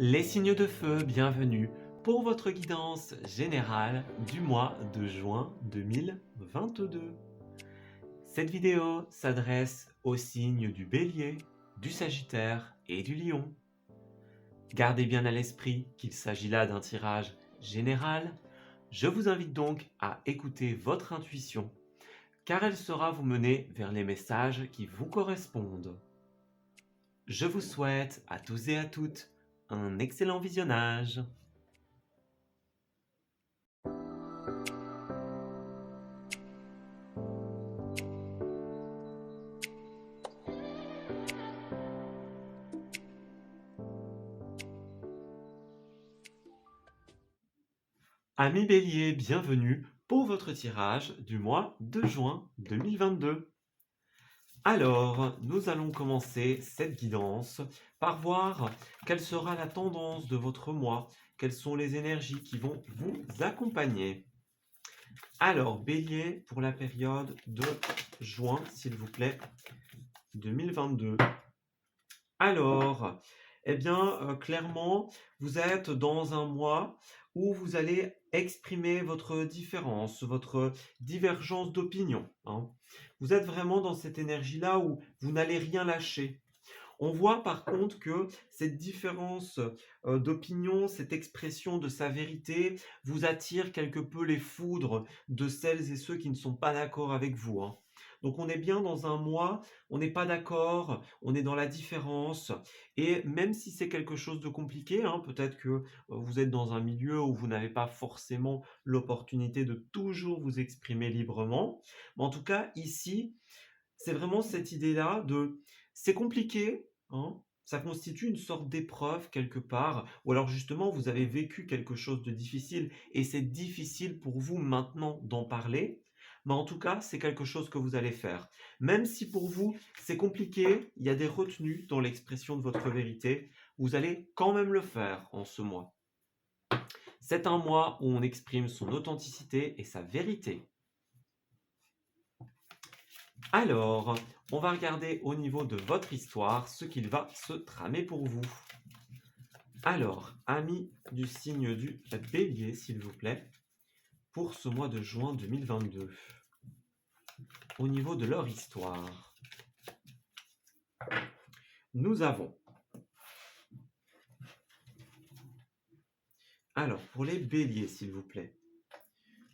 Les signes de feu, bienvenue pour votre guidance générale du mois de juin 2022. Cette vidéo s'adresse aux signes du Bélier, du Sagittaire et du Lion. Gardez bien à l'esprit qu'il s'agit là d'un tirage général. Je vous invite donc à écouter votre intuition, car elle saura vous mener vers les messages qui vous correspondent. Je vous souhaite à tous et à toutes un excellent visionnage. Amis Bélier, bienvenue pour votre tirage du mois de juin 2022. Alors, nous allons commencer cette guidance par voir quelle sera la tendance de votre mois, quelles sont les énergies qui vont vous accompagner. Alors, Bélier, pour la période de juin, s'il vous plaît, 2022. Alors, clairement, vous êtes dans un mois où vous allez exprimer votre différence, votre divergence d'opinion, hein. Vous êtes vraiment dans cette énergie-là où vous n'allez rien lâcher. On voit par contre que cette différence, d'opinion, cette expression de sa vérité vous attire quelque peu les foudres de celles et ceux qui ne sont pas d'accord avec vous, hein. Donc on est bien dans un mois, on n'est pas d'accord, on est dans la différence et même si c'est quelque chose de compliqué, hein, peut-être que, vous êtes dans un milieu où vous n'avez pas forcément l'opportunité de toujours vous exprimer librement. Mais en tout cas ici, c'est vraiment cette idée-là de c'est compliqué, hein, ça constitue une sorte d'épreuve quelque part, ou alors justement vous avez vécu quelque chose de difficile et c'est difficile pour vous maintenant d'en parler, mais en tout cas c'est quelque chose que vous allez faire. Même si pour vous c'est compliqué, il y a des retenues dans l'expression de votre vérité, vous allez quand même le faire en ce mois. C'est un mois où on exprime son authenticité et sa vérité. Alors, on va regarder au niveau de votre histoire ce qu'il va se tramer pour vous. Alors, amis du signe du Bélier, s'il vous plaît, pour ce mois de juin 2022, au niveau de leur histoire, nous avons, alors pour les Béliers, s'il vous plaît,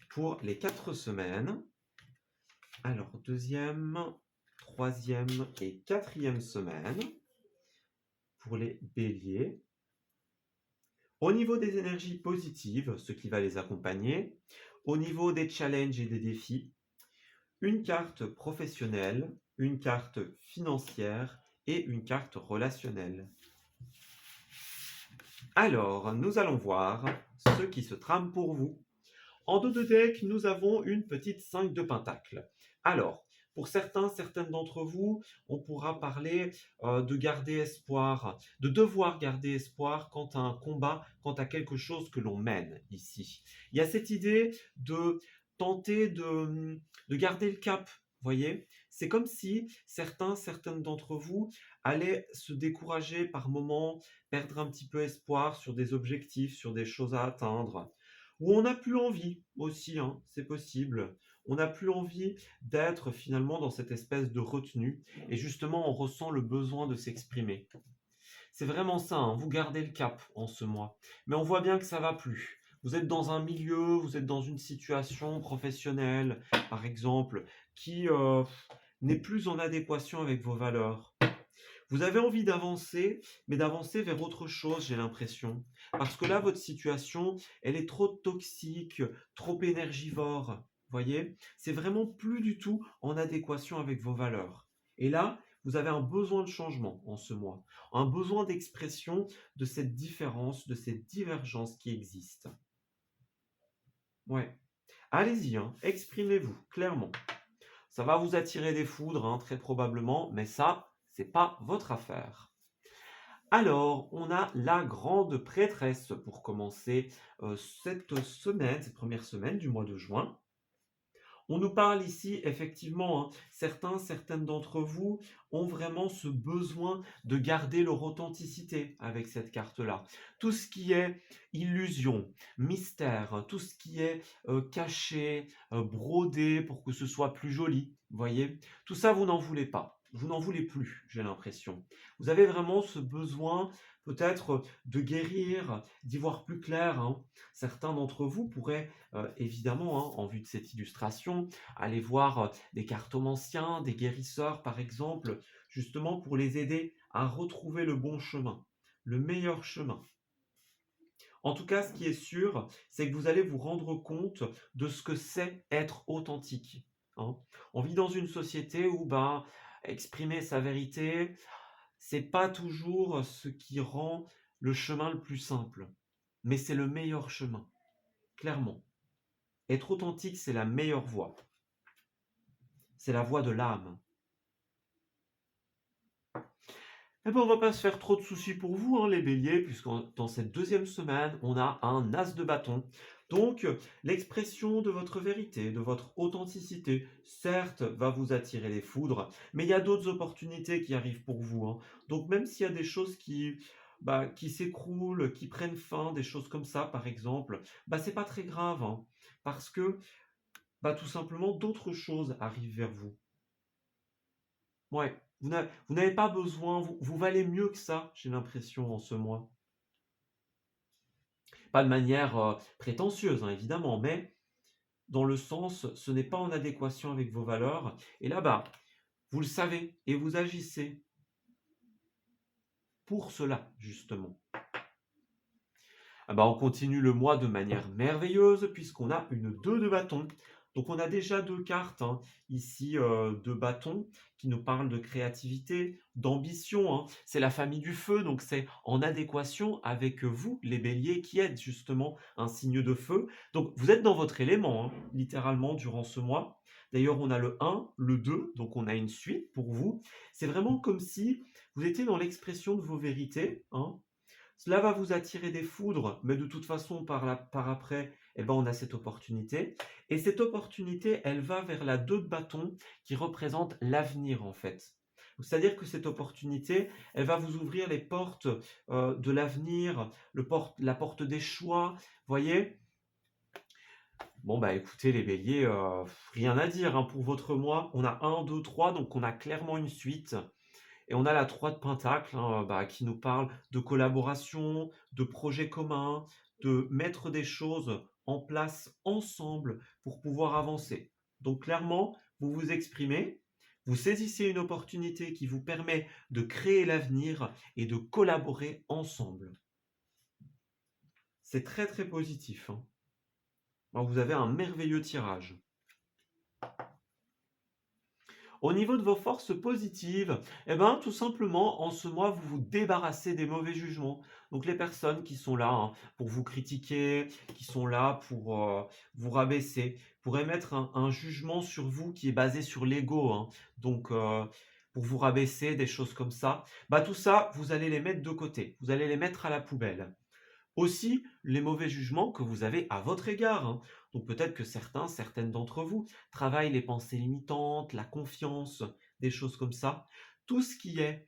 pour les 4 semaines, alors deuxième, troisième et quatrième semaine, pour les Béliers. Au niveau des énergies positives, ce qui va les accompagner, au niveau des challenges et des défis, une carte professionnelle, une carte financière et une carte relationnelle. Alors, nous allons voir ce qui se trame pour vous. En dos de deck, nous avons une petite 5 de pentacle. Alors, pour certaines d'entre vous, on pourra parler de garder espoir, de devoir garder espoir quant à un combat, quant à quelque chose que l'on mène ici. Il y a cette idée de tenter de garder le cap, voyez. C'est comme si certaines d'entre vous allaient se décourager par moments, perdre un petit peu espoir sur des objectifs, sur des choses à atteindre. Ou on n'a plus envie aussi, hein, c'est possible. On n'a plus envie d'être finalement dans cette espèce de retenue et justement on ressent le besoin de s'exprimer. C'est vraiment ça, hein, vous gardez le cap en ce mois. Mais on voit bien que ça va plus. Vous êtes dans un milieu, vous êtes dans une situation professionnelle, par exemple, qui n'est plus en adéquation avec vos valeurs. Vous avez envie d'avancer, mais d'avancer vers autre chose, j'ai l'impression. Parce que là, votre situation, elle est trop toxique, trop énergivore. Voyez, c'est vraiment plus du tout en adéquation avec vos valeurs. Et là, vous avez un besoin de changement en ce mois, un besoin d'expression de cette différence, de cette divergence qui existe. Ouais. Allez-y, hein, exprimez-vous clairement. Ça va vous attirer des foudres, hein, très probablement, mais ça, c'est pas votre affaire. Alors, on a la grande prêtresse pour commencer cette première semaine du mois de juin. On nous parle ici, effectivement, hein, certaines d'entre vous ont vraiment ce besoin de garder leur authenticité avec cette carte-là. Tout ce qui est illusion, mystère, tout ce qui est caché, brodé pour que ce soit plus joli, voyez, tout ça, vous n'en voulez pas. Vous n'en voulez plus, j'ai l'impression. Vous avez vraiment ce besoin peut-être de guérir, d'y voir plus clair, hein. Certains d'entre vous pourraient évidemment, hein, en vue de cette illustration, aller voir des cartomanciens, des guérisseurs par exemple, justement pour les aider à retrouver le bon chemin, le meilleur chemin. En tout cas, ce qui est sûr, c'est que vous allez vous rendre compte de ce que c'est être authentique, hein. On vit dans une société où exprimer sa vérité, c'est pas toujours ce qui rend le chemin le plus simple, mais c'est le meilleur chemin, clairement. Être authentique, c'est la meilleure voie. C'est la voie de l'âme. Eh ben, on va pas se faire trop de soucis pour vous, hein, les béliers, puisque dans cette deuxième semaine, on a un as de bâton. Donc, l'expression de votre vérité, de votre authenticité, certes, va vous attirer les foudres, mais il y a d'autres opportunités qui arrivent pour vous, hein. Donc, même s'il y a des choses qui s'écroulent, qui prennent fin, des choses comme ça, par exemple, c'est pas très grave, hein, parce que, tout simplement, d'autres choses arrivent vers vous. Ouais, vous n'avez pas besoin, vous valez mieux que ça, j'ai l'impression, en ce mois. Pas de manière prétentieuse, hein, évidemment, mais dans le sens, ce n'est pas en adéquation avec vos valeurs. Et là, vous le savez et vous agissez pour cela, justement. On continue le mois de manière merveilleuse puisqu'on a une 2 de bâton. Donc on a déjà 2 cartes, hein, ici de bâton qui nous parlent de créativité, d'ambition, hein. C'est la famille du feu, donc c'est en adéquation avec vous, les béliers, qui êtes justement un signe de feu. Donc vous êtes dans votre élément, hein, littéralement, durant ce mois. D'ailleurs, on a le 1, le 2, donc on a une suite pour vous. C'est vraiment comme si vous étiez dans l'expression de vos vérités, hein. Cela va vous attirer des foudres, mais de toute façon, par après, on a cette opportunité. Et cette opportunité, elle va vers la 2 de bâton qui représente l'avenir, en fait. C'est-à-dire que cette opportunité, elle va vous ouvrir les portes de l'avenir, la porte des choix, voyez. Bon, écoutez, les béliers, rien à dire, hein, pour votre mois. On a 1, 2, 3, donc on a clairement une suite. Et on a la 3 de Pentacle, hein, qui nous parle de collaboration, de projets communs, de mettre des choses en place ensemble pour pouvoir avancer. Donc clairement, vous vous exprimez, vous saisissez une opportunité qui vous permet de créer l'avenir et de collaborer ensemble. C'est très très positif, hein. Alors, vous avez un merveilleux tirage. Au niveau de vos forces positives, tout simplement, en ce mois, vous vous débarrassez des mauvais jugements. Donc les personnes qui sont là, hein, pour vous critiquer, qui sont là pour vous rabaisser, pour émettre un jugement sur vous qui est basé sur l'ego, hein. Donc pour vous rabaisser, des choses comme ça. Tout ça, vous allez les mettre de côté. Vous allez les mettre à la poubelle. Aussi, les mauvais jugements que vous avez à votre égard, hein. Donc peut-être que certaines d'entre vous travaillent les pensées limitantes, la confiance, des choses comme ça. Tout ce qui est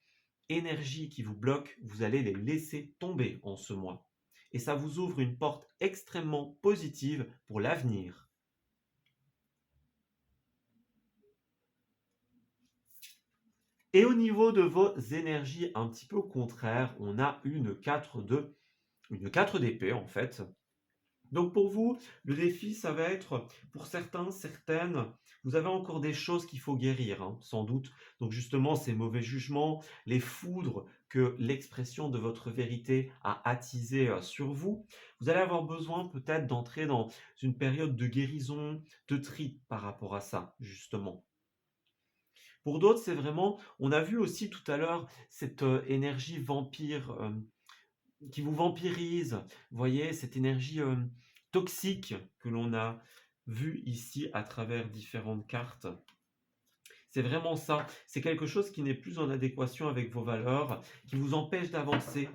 énergie qui vous bloque, vous allez les laisser tomber en ce mois. Et ça vous ouvre une porte extrêmement positive pour l'avenir. Et au niveau de vos énergies un petit peu contraires, on a une 4 d'épée en fait. Donc pour vous, le défi, ça va être, pour certains, certaines, vous avez encore des choses qu'il faut guérir, hein, sans doute. Donc justement, ces mauvais jugements, les foudres que l'expression de votre vérité a attisé sur vous, vous allez avoir besoin peut-être d'entrer dans une période de guérison, de tri par rapport à ça, justement. Pour d'autres, c'est vraiment, on a vu aussi tout à l'heure cette énergie vampire qui vous vampirise. Vous voyez, cette énergie toxique que l'on a vue ici à travers différentes cartes. C'est vraiment ça. C'est quelque chose qui n'est plus en adéquation avec vos valeurs, qui vous empêche d'avancer.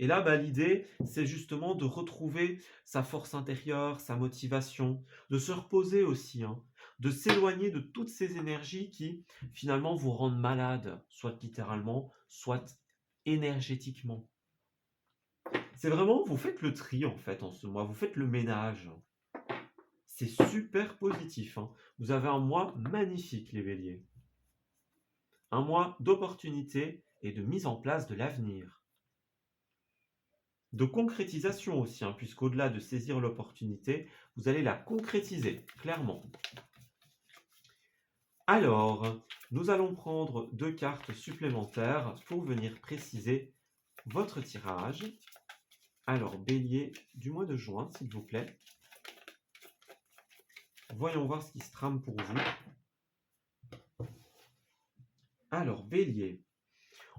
Et là, l'idée, c'est justement de retrouver sa force intérieure, sa motivation, de se reposer aussi, hein, de s'éloigner de toutes ces énergies qui, finalement, vous rendent malade, soit littéralement, soit énergétiquement. C'est vraiment, vous faites le tri, en fait, en ce mois, vous faites le ménage. C'est super positif, hein. Vous avez un mois magnifique, les béliers. Un mois d'opportunités et de mise en place de l'avenir. De concrétisation aussi, hein, puisqu'au-delà de saisir l'opportunité, vous allez la concrétiser, clairement. Alors, nous allons prendre 2 cartes supplémentaires pour venir préciser votre tirage. Alors, bélier du mois de juin, s'il vous plaît. Voyons voir ce qui se trame pour vous. Alors, bélier.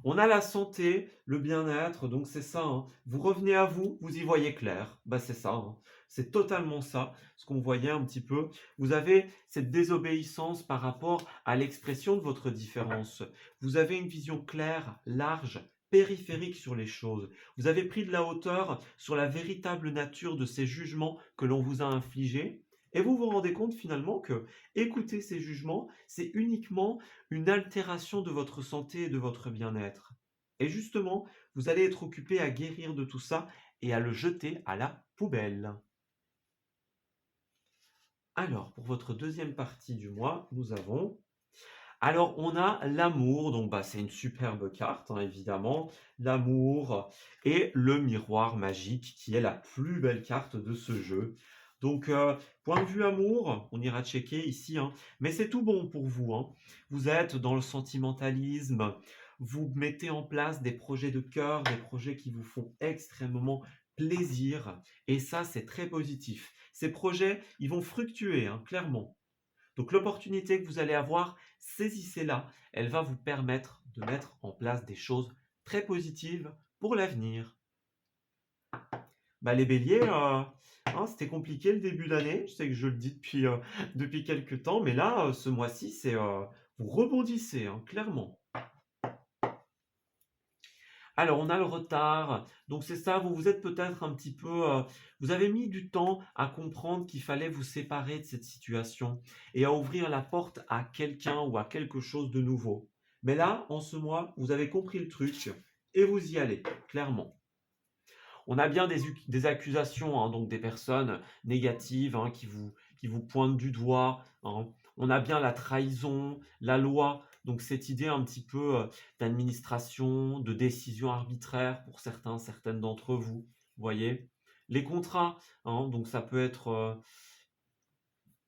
On a la santé, le bien-être, donc c'est ça, hein. Vous revenez à vous, vous y voyez clair. C'est ça, hein. C'est totalement ça, ce qu'on voyait un petit peu. Vous avez cette désobéissance par rapport à l'expression de votre différence. Vous avez une vision claire, large, périphérique sur les choses. Vous avez pris de la hauteur sur la véritable nature de ces jugements que l'on vous a infligés. Et vous vous rendez compte finalement que écouter ces jugements, c'est uniquement une altération de votre santé et de votre bien-être. Et justement, vous allez être occupé à guérir de tout ça et à le jeter à la poubelle. Alors, pour votre deuxième partie du mois, nous avons... Alors, on a l'amour, donc c'est une superbe carte, hein, évidemment. L'amour et le miroir magique, qui est la plus belle carte de ce jeu. Donc, point de vue amour, on ira checker ici, hein, mais c'est tout bon pour vous, hein. Vous êtes dans le sentimentalisme, vous mettez en place des projets de cœur, des projets qui vous font extrêmement plaisir, et ça, c'est très positif. Ces projets, ils vont fructuer, hein, clairement. Donc l'opportunité que vous allez avoir, saisissez-la. Elle va vous permettre de mettre en place des choses très positives pour l'avenir. Les béliers, c'était compliqué le début d'année. Je sais que je le dis depuis quelques temps, mais là, ce mois-ci, vous rebondissez, hein, clairement. Alors, on a le retard. Donc, c'est ça, vous êtes peut-être un petit peu... vous avez mis du temps à comprendre qu'il fallait vous séparer de cette situation et à ouvrir la porte à quelqu'un ou à quelque chose de nouveau. Mais là, en ce mois, vous avez compris le truc et vous y allez, clairement. On a bien des accusations, hein, donc des personnes négatives, hein, qui vous pointent du doigt, hein. On a bien la trahison, la loi, donc cette idée un petit peu d'administration, de décision arbitraire pour certaines d'entre vous, vous voyez. Les contrats, hein, donc ça peut être...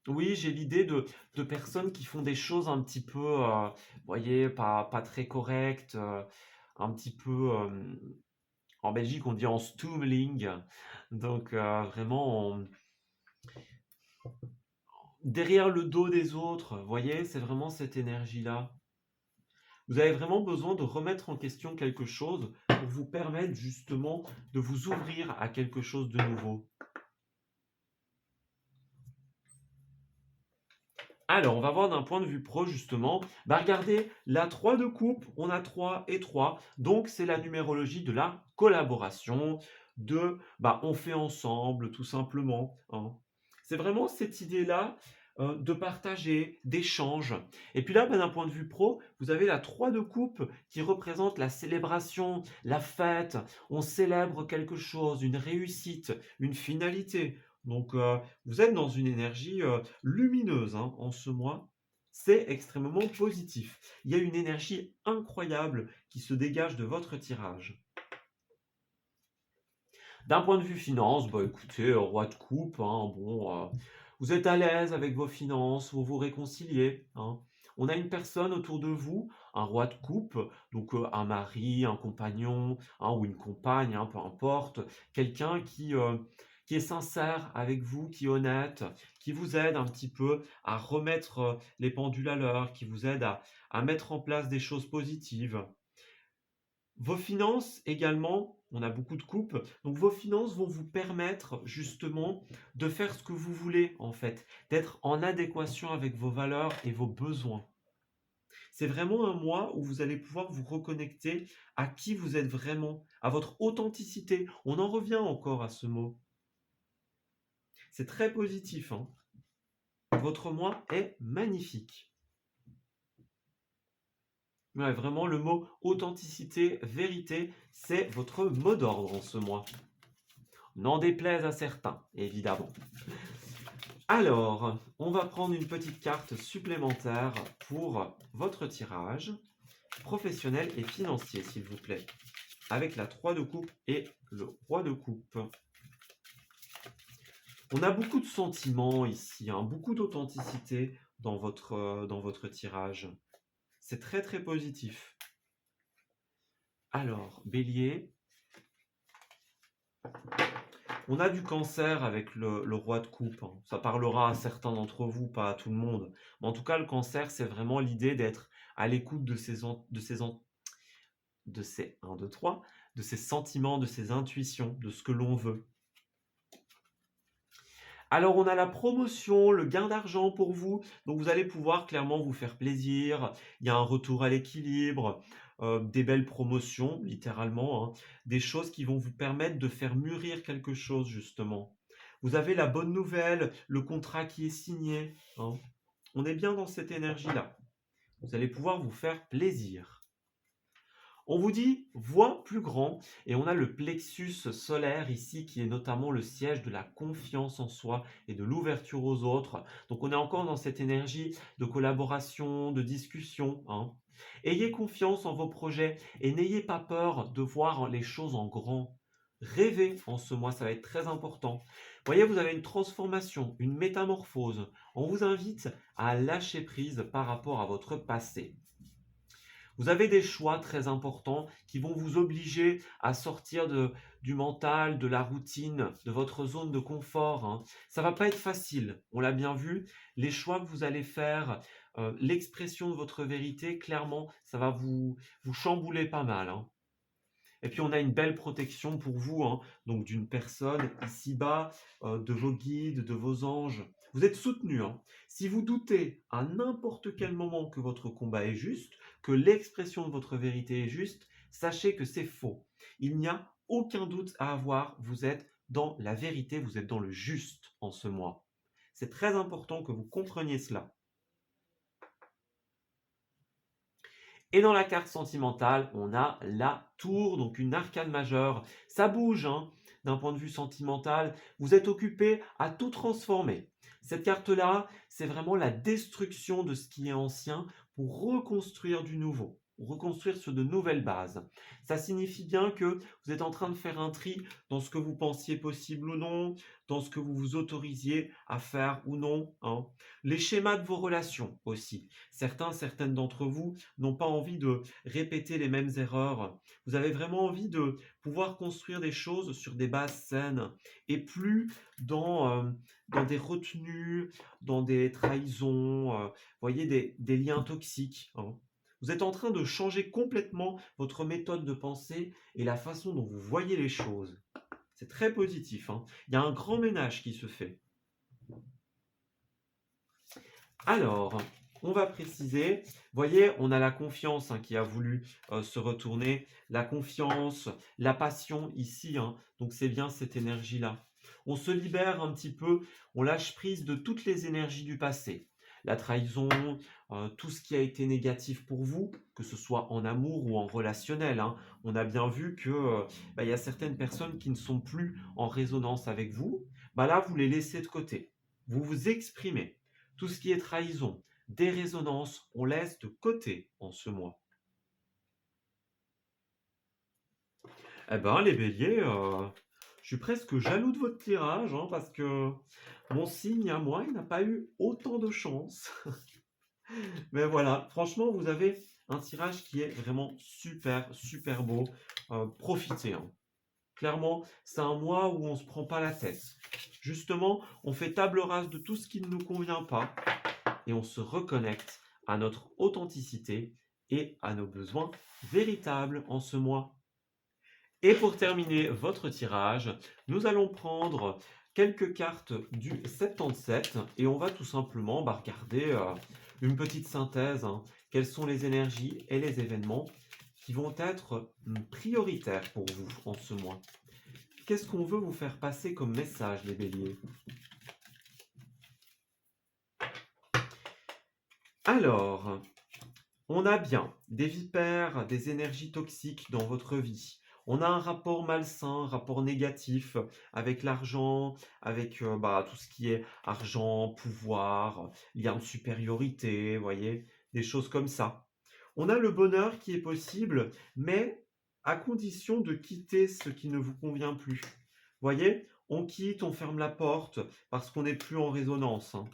oui, j'ai l'idée de personnes qui font des choses un petit peu, vous voyez, pas très correctes, un petit peu... en Belgique, on dit en stumeling, donc vraiment derrière le dos des autres, vous voyez, c'est vraiment cette énergie-là. Vous avez vraiment besoin de remettre en question quelque chose pour vous permettre justement de vous ouvrir à quelque chose de nouveau. Alors, on va voir d'un point de vue pro, justement. Regardez, la 3 de coupe, on a 3 et 3. Donc, c'est la numérologie de la collaboration, on fait ensemble, tout simplement, hein. C'est vraiment cette idée-là de partager, d'échange. Et puis là, d'un point de vue pro, vous avez la 3 de coupe qui représente la célébration, la fête. On célèbre quelque chose, une réussite, une finalité. Donc, vous êtes dans une énergie lumineuse, hein, en ce mois. C'est extrêmement positif. Il y a une énergie incroyable qui se dégage de votre tirage. D'un point de vue finance, écoutez, roi de coupe, hein, vous êtes à l'aise avec vos finances, vous vous réconciliez, hein. On a une personne autour de vous, un roi de coupe, donc un mari, un compagnon, hein, ou une compagne, hein, peu importe, quelqu'un qui est sincère avec vous, qui est honnête, qui vous aide un petit peu à remettre les pendules à l'heure, qui vous aide à mettre en place des choses positives. Vos finances également, on a beaucoup de coupes, donc vos finances vont vous permettre justement de faire ce que vous voulez en fait, d'être en adéquation avec vos valeurs et vos besoins. C'est vraiment un mois où vous allez pouvoir vous reconnecter à qui vous êtes vraiment, à votre authenticité. On en revient encore à ce mot. C'est très positif, hein. Votre mois est magnifique. Ouais, vraiment, le mot authenticité, vérité, c'est votre mot d'ordre en ce mois. N'en déplaise à certains, évidemment. Alors, on va prendre une petite carte supplémentaire pour votre tirage professionnel et financier, s'il vous plaît, avec la 3 de coupe et le roi de coupe. On a beaucoup de sentiments ici, hein, beaucoup d'authenticité dans votre tirage. C'est très très positif. Alors, Bélier, on a du cancer avec le roi de coupe, hein. Ça parlera à certains d'entre vous, pas à tout le monde. Mais en tout cas, le cancer, c'est vraiment l'idée d'être à l'écoute de ses 1, 2, 3, de ses sentiments, de ses intuitions, de ce que l'on veut. Alors, on a la promotion, le gain d'argent pour vous. Donc, vous allez pouvoir clairement vous faire plaisir. Il y a un retour à l'équilibre, des belles promotions, littéralement, hein, des choses qui vont vous permettre de faire mûrir quelque chose, justement. Vous avez la bonne nouvelle, le contrat qui est signé, hein. On est bien dans cette énergie-là. Vous allez pouvoir vous faire plaisir. On vous dit voix plus grand et on a le plexus solaire ici qui est notamment le siège de la confiance en soi et de l'ouverture aux autres. Donc on est encore dans cette énergie de collaboration, de discussion, hein. Ayez confiance en vos projets et n'ayez pas peur de voir les choses en grand. Rêvez en ce mois, ça va être très important. Voyez, vous avez une transformation, une métamorphose. On vous invite à lâcher prise par rapport à votre passé. Vous avez des choix très importants qui vont vous obliger à sortir du mental, de la routine, de votre zone de confort, hein. Ça va pas être facile, on l'a bien vu. Les choix que vous allez faire, l'expression de votre vérité, clairement, ça va vous chambouler pas mal, hein. Et puis on a une belle protection pour vous, hein, donc d'une personne ici-bas, de vos guides, de vos anges. Vous êtes soutenu, hein. Si vous doutez à n'importe quel moment que votre combat est juste, que l'expression de votre vérité est juste, sachez que c'est faux. Il n'y a aucun doute à avoir, vous êtes dans la vérité, vous êtes dans le juste en ce mois. C'est très important que vous compreniez cela. Et dans la carte sentimentale, on a la tour, donc une arcane majeure. Ça bouge, hein, d'un point de vue sentimental. Vous êtes occupé à tout transformer. Cette carte-là, c'est vraiment la destruction de ce qui est ancien pour reconstruire du nouveau, reconstruire sur de nouvelles bases. Ça signifie bien que vous êtes en train de faire un tri dans ce que vous pensiez possible ou non, dans ce que vous vous autorisiez à faire ou non, hein. Les schémas de vos relations aussi. Certaines d'entre vous n'ont pas envie de répéter les mêmes erreurs. Vous avez vraiment envie de pouvoir construire des choses sur des bases saines et plus dans des retenues, dans des trahisons, voyez, des liens toxiques, hein. Vous êtes en train de changer complètement votre méthode de pensée et la façon dont vous voyez les choses. C'est très positif, hein. Il y a un grand ménage qui se fait. Alors, on va préciser, voyez, on a la confiance, hein, qui a voulu se retourner, la confiance, la passion ici, hein, donc c'est bien cette énergie-là. On se libère un petit peu, on lâche prise de toutes les énergies du passé. La trahison, tout ce qui a été négatif pour vous, que ce soit en amour ou en relationnel, hein. On a bien vu que il y a certaines personnes qui ne sont plus en résonance avec vous. Bah là, vous les laissez de côté. Vous vous exprimez. Tout ce qui est trahison, dérésonance, on laisse de côté en ce mois. Eh ben, les béliers, je suis presque jaloux de votre tirage, hein, parce que mon signe à moi, il n'a pas eu autant de chance. Mais voilà, franchement, vous avez un tirage qui est vraiment super, super beau. Profitez, hein. Clairement, c'est un mois où on ne se prend pas la tête. Justement, on fait table rase de tout ce qui ne nous convient pas et on se reconnecte à notre authenticité et à nos besoins véritables en ce mois. Et pour terminer votre tirage, nous allons prendre quelques cartes du 77 et on va tout simplement regarder une petite synthèse, hein. quelles sont les énergies et les événements qui vont être prioritaires pour vous en ce mois. Qu'est-ce qu'on veut vous faire passer comme message, les béliers? Alors, on a bien des vipères, des énergies toxiques dans votre vie. On a un rapport malsain, un rapport négatif avec l'argent, avec tout ce qui est argent, pouvoir, lien de supériorité, voyez, des choses comme ça. On a le bonheur qui est possible, mais à condition de quitter ce qui ne vous convient plus. Voyez, on quitte, on ferme la porte parce qu'on n'est plus en résonance, hein.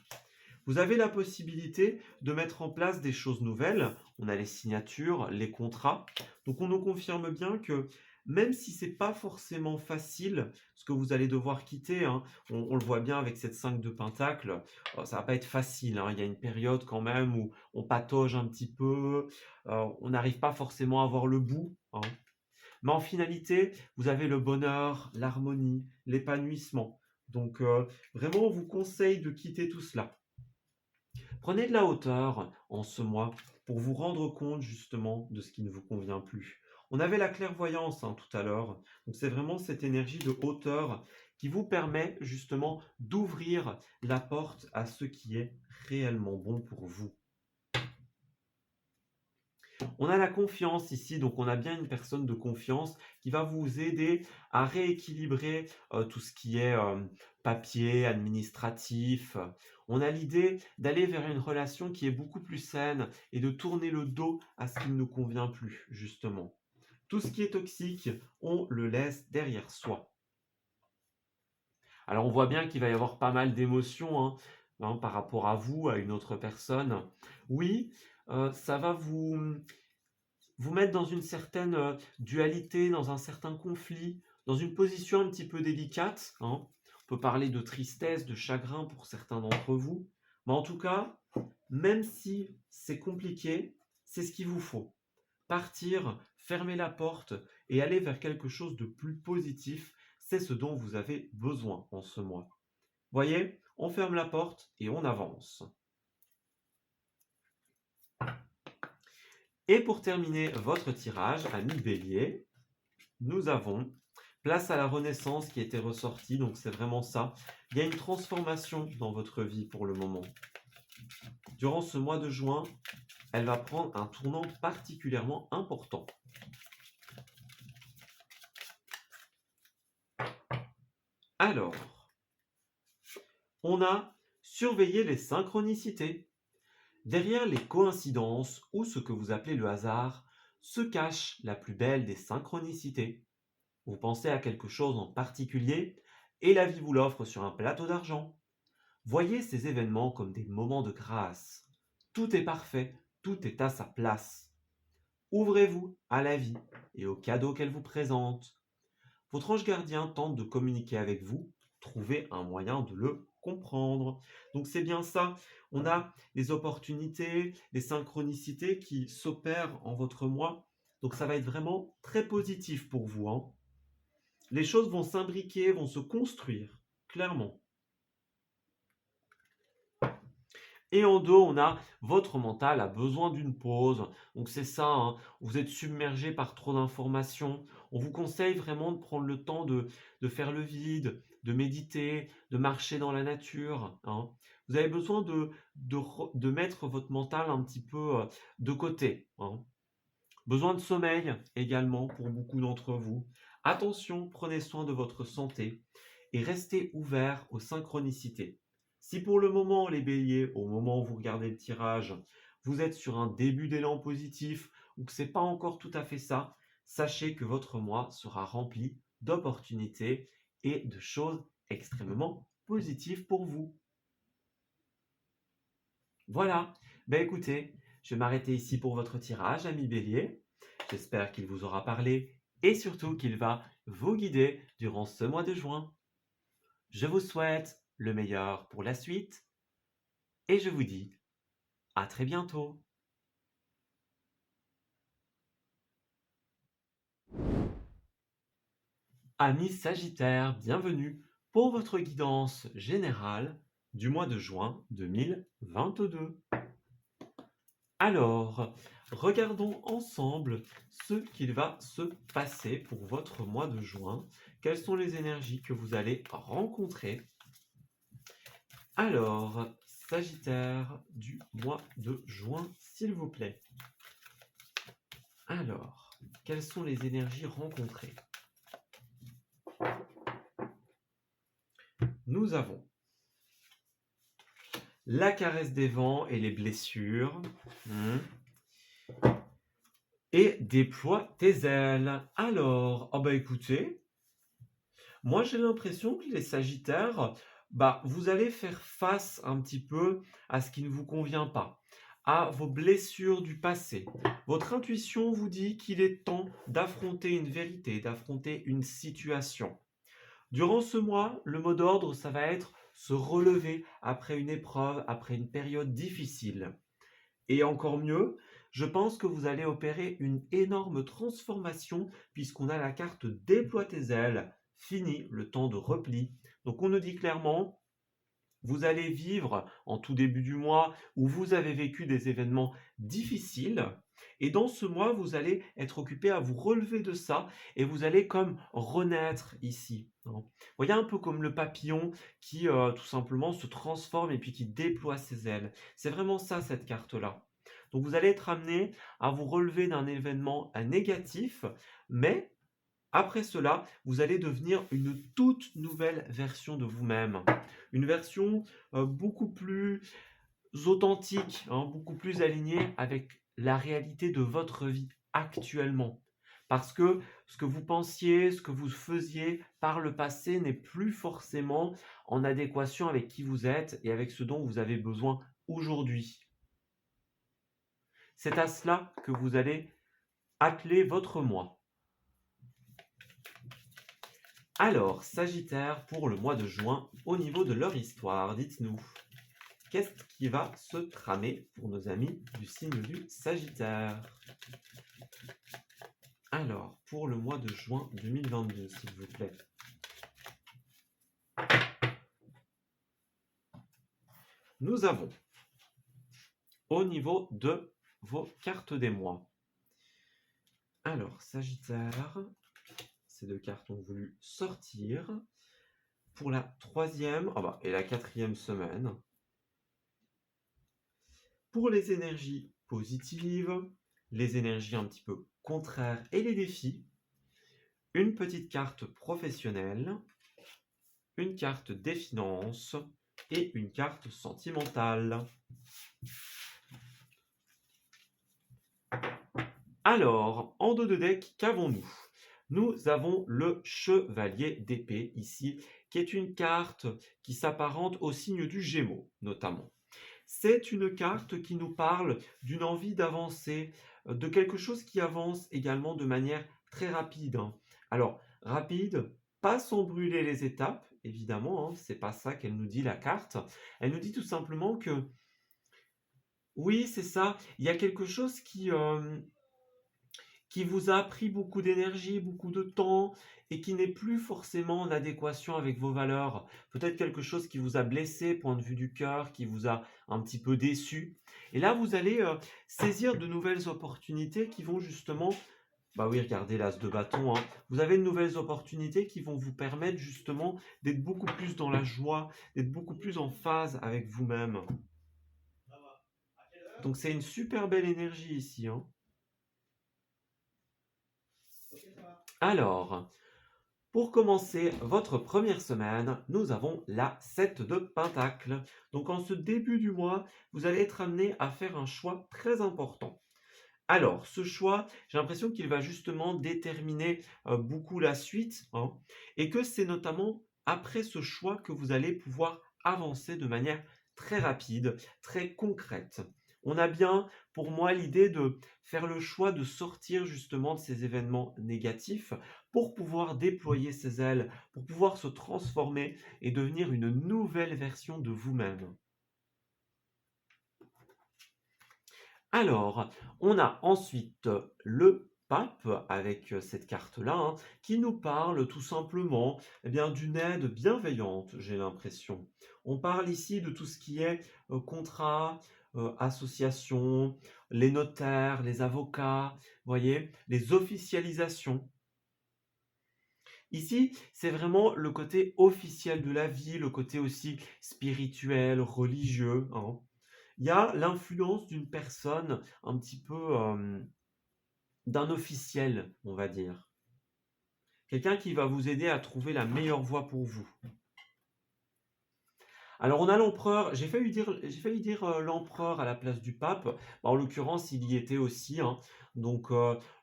Vous avez la possibilité de mettre en place des choses nouvelles. On a les signatures, les contrats. Donc on nous confirme bien que même si c'est pas forcément facile, ce que vous allez devoir quitter, hein, on le voit bien avec cette 5 de Pentacle, ça va pas être facile, hein. Il y a une période quand même où on patauge un petit peu, on n'arrive pas forcément à voir le bout, hein. Mais en finalité, vous avez le bonheur, l'harmonie, l'épanouissement. Donc vraiment, on vous conseille de quitter tout cela. Prenez de la hauteur en ce mois pour vous rendre compte justement de ce qui ne vous convient plus. On avait la clairvoyance tout à l'heure, donc c'est vraiment cette énergie de hauteur qui vous permet justement d'ouvrir la porte à ce qui est réellement bon pour vous. On a la confiance ici, donc on a bien une personne de confiance qui va vous aider à rééquilibrer tout ce qui est papier, administratif. On a l'idée d'aller vers une relation qui est beaucoup plus saine et de tourner le dos à ce qui ne nous convient plus, justement. Tout ce qui est toxique, on le laisse derrière soi. Alors on voit bien qu'il va y avoir pas mal d'émotions par rapport à vous, à une autre personne. Oui, ça va vous mettre dans une certaine dualité, dans un certain conflit, dans une position un petit peu délicate, hein. On peut parler de tristesse, de chagrin pour certains d'entre vous. Mais en tout cas, même si c'est compliqué, c'est ce qu'il vous faut. Partir, fermer la porte et aller vers quelque chose de plus positif, c'est ce dont vous avez besoin en ce mois. Voyez, on ferme la porte et on avance. Et pour terminer votre tirage, ami Bélier, nous avons place à la renaissance qui était ressortie, donc c'est vraiment ça. Il y a une transformation dans votre vie pour le moment. Durant ce mois de juin, elle va prendre un tournant particulièrement important. Alors, on a surveillé les synchronicités. Derrière les coïncidences ou ce que vous appelez le hasard, se cache la plus belle des synchronicités. Vous pensez à quelque chose en particulier et la vie vous l'offre sur un plateau d'argent. Voyez ces événements comme des moments de grâce. Tout est parfait, tout est à sa place. Ouvrez-vous à la vie et aux cadeaux qu'elle vous présente. Votre ange gardien tente de communiquer avec vous, trouvez un moyen de le comprendre. Donc c'est bien ça, on a les opportunités, les synchronicités qui s'opèrent en votre mois. Donc ça va être vraiment très positif pour vous, hein. Les choses vont s'imbriquer, vont se construire, clairement. Et en dos, on a votre mental a besoin d'une pause. Donc c'est ça, hein, vous êtes submergé par trop d'informations. On vous conseille vraiment de prendre le temps de faire le vide, de méditer, de marcher dans la nature, hein. Vous avez besoin de mettre votre mental un petit peu de côté, hein. Besoin de sommeil également pour beaucoup d'entre vous. Attention, prenez soin de votre santé et restez ouvert aux synchronicités. Si pour le moment, les béliers, au moment où vous regardez le tirage, vous êtes sur un début d'élan positif ou que ce n'est pas encore tout à fait ça, sachez que votre mois sera rempli d'opportunités et de choses extrêmement positives pour vous. Voilà, écoutez, je vais m'arrêter ici pour votre tirage, ami bélier. J'espère qu'il vous aura parlé et surtout qu'il va vous guider durant ce mois de juin. Je vous souhaite le meilleur pour la suite et je vous dis à très bientôt. Amis Sagittaires, bienvenue pour votre guidance générale du mois de juin 2022. Alors, regardons ensemble ce qu'il va se passer pour votre mois de juin. Quelles sont les énergies que vous allez rencontrer? Alors, Sagittaire du mois de juin, s'il vous plaît. Alors, quelles sont les énergies rencontrées? Nous avons la caresse des vents et les blessures. Et déploie tes ailes. Alors, oh bah écoutez, moi j'ai l'impression que les Sagittaires, vous allez faire face un petit peu à ce qui ne vous convient pas, à vos blessures du passé. Votre intuition vous dit qu'il est temps d'affronter une vérité, d'affronter une situation. Durant ce mois, le mot d'ordre, ça va être se relever après une épreuve, après une période difficile. Et encore mieux, je pense que vous allez opérer une énorme transformation puisqu'on a la carte déploie tes ailes, fini le temps de repli. Donc on nous dit clairement, vous allez vivre en tout début du mois où vous avez vécu des événements difficiles. Et dans ce mois, vous allez être occupé à vous relever de ça et vous allez comme renaître ici. Vous voyez un peu comme le papillon qui tout simplement se transforme et puis qui déploie ses ailes. C'est vraiment ça cette carte-là. Donc vous allez être amené à vous relever d'un événement négatif, mais après cela, vous allez devenir une toute nouvelle version de vous-même. Une version beaucoup plus authentique, beaucoup plus alignée avec la réalité de votre vie actuellement. Parce que ce que vous pensiez, ce que vous faisiez par le passé n'est plus forcément en adéquation avec qui vous êtes et avec ce dont vous avez besoin aujourd'hui. C'est à cela que vous allez atteler votre moi. Alors, Sagittaire, pour le mois de juin, au niveau de leur histoire, dites-nous, qu'est-ce qui va se tramer pour nos amis du signe du Sagittaire? Alors, pour le mois de juin 2022, s'il vous plaît. Nous avons, au niveau de vos cartes des mois. Alors, Sagittaire, ces deux cartes ont voulu sortir pour la troisième et la quatrième semaine. Pour les énergies positives, les énergies un petit peu contraires et les défis, une petite carte professionnelle, une carte des finances et une carte sentimentale. Alors, en dos de deck, qu'avons-nous? Nous avons le chevalier d'épée ici, qui est une carte qui s'apparente au signe du Gémeaux, notamment. C'est une carte qui nous parle d'une envie d'avancer, de quelque chose qui avance également de manière très rapide. Alors, rapide, pas sans brûler les étapes, évidemment, c'est pas ça qu'elle nous dit la carte. Elle nous dit tout simplement que, oui, c'est ça, il y a quelque chose qui vous a pris beaucoup d'énergie, beaucoup de temps et qui n'est plus forcément en adéquation avec vos valeurs. Peut-être quelque chose qui vous a blessé, point de vue du cœur, qui vous a un petit peu déçu. Et là, vous allez saisir de nouvelles opportunités qui vont justement... oui, regardez l'as de bâton. Vous avez de nouvelles opportunités qui vont vous permettre justement d'être beaucoup plus dans la joie, d'être beaucoup plus en phase avec vous-même. Donc c'est une super belle énergie ici. Alors, pour commencer votre première semaine, nous avons la 7 de Pentacle. Donc en ce début du mois, vous allez être amené à faire un choix très important. Alors, ce choix, j'ai l'impression qu'il va justement déterminer beaucoup la suite, et que c'est notamment après ce choix que vous allez pouvoir avancer de manière très rapide, très concrète. On a bien, pour moi, l'idée de faire le choix de sortir justement de ces événements négatifs pour pouvoir déployer ses ailes, pour pouvoir se transformer et devenir une nouvelle version de vous-même. Alors, on a ensuite le pape avec cette carte-là, qui nous parle tout simplement d'une aide bienveillante, j'ai l'impression. On parle ici de tout ce qui est contrat, associations, les notaires, les avocats, voyez, les officialisations. Ici, c'est vraiment le côté officiel de la vie, le côté aussi spirituel, religieux, hein. Il y a l'influence d'une personne un petit peu, d'un officiel, on va dire. Quelqu'un qui va vous aider à trouver la meilleure voie pour vous. Alors on a l'empereur, j'ai failli dire l'empereur à la place du pape. En l'occurrence, il y était aussi, hein. Donc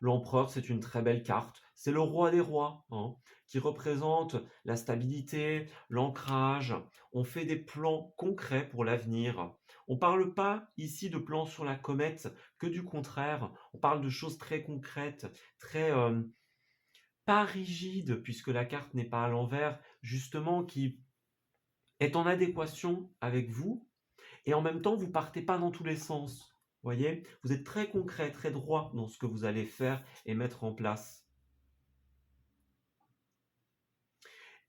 l'empereur, c'est une très belle carte. C'est le roi des rois, hein, qui représente la stabilité, l'ancrage. On fait des plans concrets pour l'avenir. On ne parle pas ici de plans sur la comète, que du contraire. On parle de choses très concrètes, très pas rigides, puisque la carte n'est pas à l'envers, justement qui est en adéquation avec vous et en même temps, vous partez pas dans tous les sens. Voyez, vous êtes très concret, très droit dans ce que vous allez faire et mettre en place.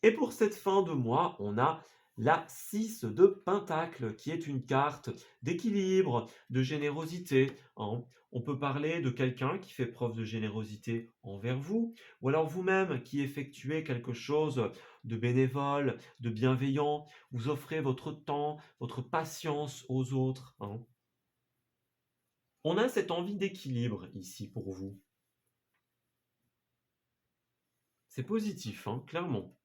Et pour cette fin de mois, on a la 6 de Pentacle, qui est une carte d'équilibre, de générosité, hein. On peut parler de quelqu'un qui fait preuve de générosité envers vous, ou alors vous-même qui effectuez quelque chose de bénévole, de bienveillant, vous offrez votre temps, votre patience aux autres, hein. On a cette envie d'équilibre ici pour vous. C'est positif, hein, clairement.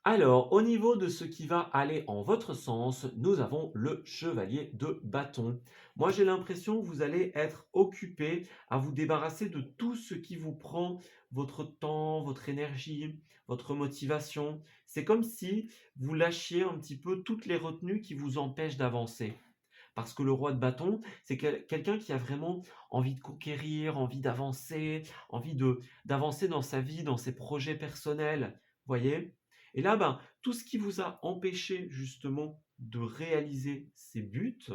Alors, au niveau de ce qui va aller en votre sens, nous avons le chevalier de bâton. Moi, j'ai l'impression que vous allez être occupé à vous débarrasser de tout ce qui vous prend votre temps, votre énergie, votre motivation. C'est comme si vous lâchiez un petit peu toutes les retenues qui vous empêchent d'avancer. Parce que le roi de bâton, c'est quelqu'un qui a vraiment envie de conquérir, envie d'avancer, envie d'avancer dans sa vie, dans ses projets personnels. Voyez? Et là, ben, tout ce qui vous a empêché justement de réaliser ces buts,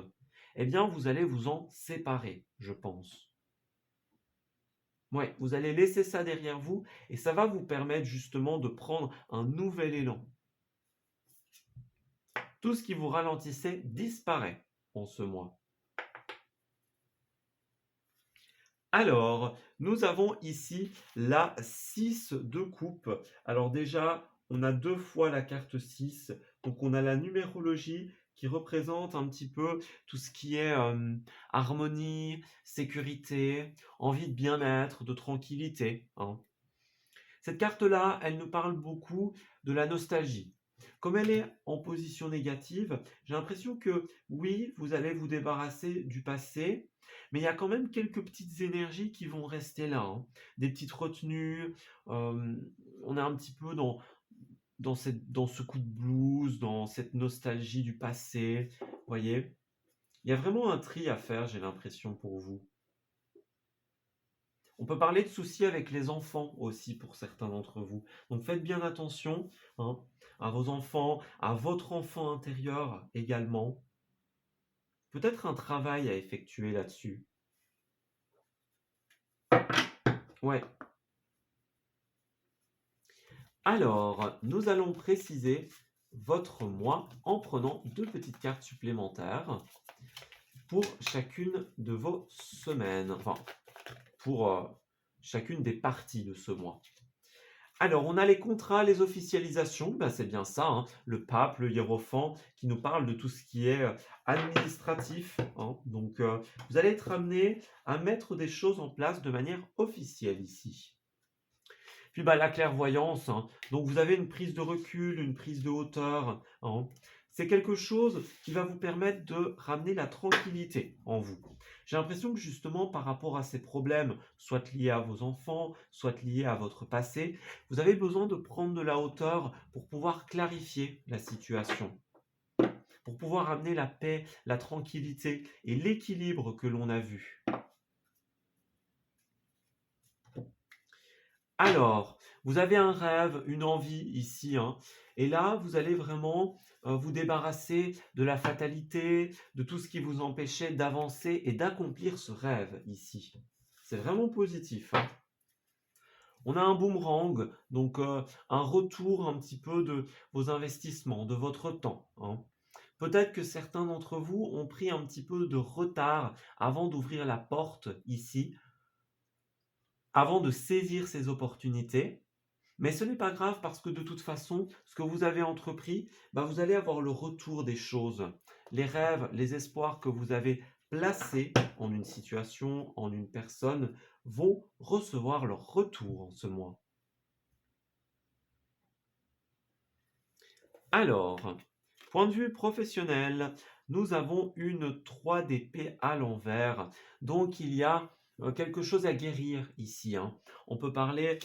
eh bien, vous allez vous en séparer, je pense. Ouais, vous allez laisser ça derrière vous et ça va vous permettre justement de prendre un nouvel élan. Tout ce qui vous ralentissait disparaît en ce mois. Alors, nous avons ici la 6 de coupe. Alors déjà, on a 2 fois la carte 6. Donc on a la numérologie qui représente un petit peu tout ce qui est harmonie, sécurité, envie de bien-être, de tranquillité, hein. Cette carte-là, elle nous parle beaucoup de la nostalgie. Comme elle est en position négative, j'ai l'impression que oui, vous allez vous débarrasser du passé, mais il y a quand même quelques petites énergies qui vont rester là, hein. Des petites retenues, on est un petit peu dans ce coup de blues, dans cette nostalgie du passé, voyez? Il y a vraiment un tri à faire, j'ai l'impression, pour vous. On peut parler de soucis avec les enfants aussi pour certains d'entre vous. Donc faites bien attention, hein, à vos enfants, à votre enfant intérieur également. Peut-être un travail à effectuer là-dessus. Ouais. Alors, nous allons préciser votre mois en prenant 2 petites cartes supplémentaires pour chacune de vos semaines. Enfin, pour chacune des parties de ce mois. Alors, on a les contrats, les officialisations, ben, c'est bien ça, hein, le pape, le hiérophant, qui nous parle de tout ce qui est administratif, hein. Donc, vous allez être amené à mettre des choses en place de manière officielle ici. Puis bah, la clairvoyance, hein. Donc vous avez une prise de recul, une prise de hauteur, hein. C'est quelque chose qui va vous permettre de ramener la tranquillité en vous. J'ai l'impression que justement par rapport à ces problèmes, soit liés à vos enfants, soit liés à votre passé, vous avez besoin de prendre de la hauteur pour pouvoir clarifier la situation, pour pouvoir amener la paix, la tranquillité et l'équilibre que l'on a vu. Alors, vous avez un rêve, une envie ici, hein, et là, vous allez vraiment vous débarrasser de la fatalité, de tout ce qui vous empêchait d'avancer et d'accomplir ce rêve ici. C'est vraiment positif, hein. On a un boomerang, donc un retour un petit peu de vos investissements, de votre temps, hein. Peut-être que certains d'entre vous ont pris un petit peu de retard avant d'ouvrir la porte ici, avant de saisir ces opportunités. Mais ce n'est pas grave parce que de toute façon, ce que vous avez entrepris, vous allez avoir le retour des choses. Les rêves, les espoirs que vous avez placés en une situation, en une personne, vont recevoir leur retour en ce mois. Alors, point de vue professionnel, nous avons une 3 d'épée à l'envers. Donc, il y a quelque chose à guérir ici, hein. On peut parler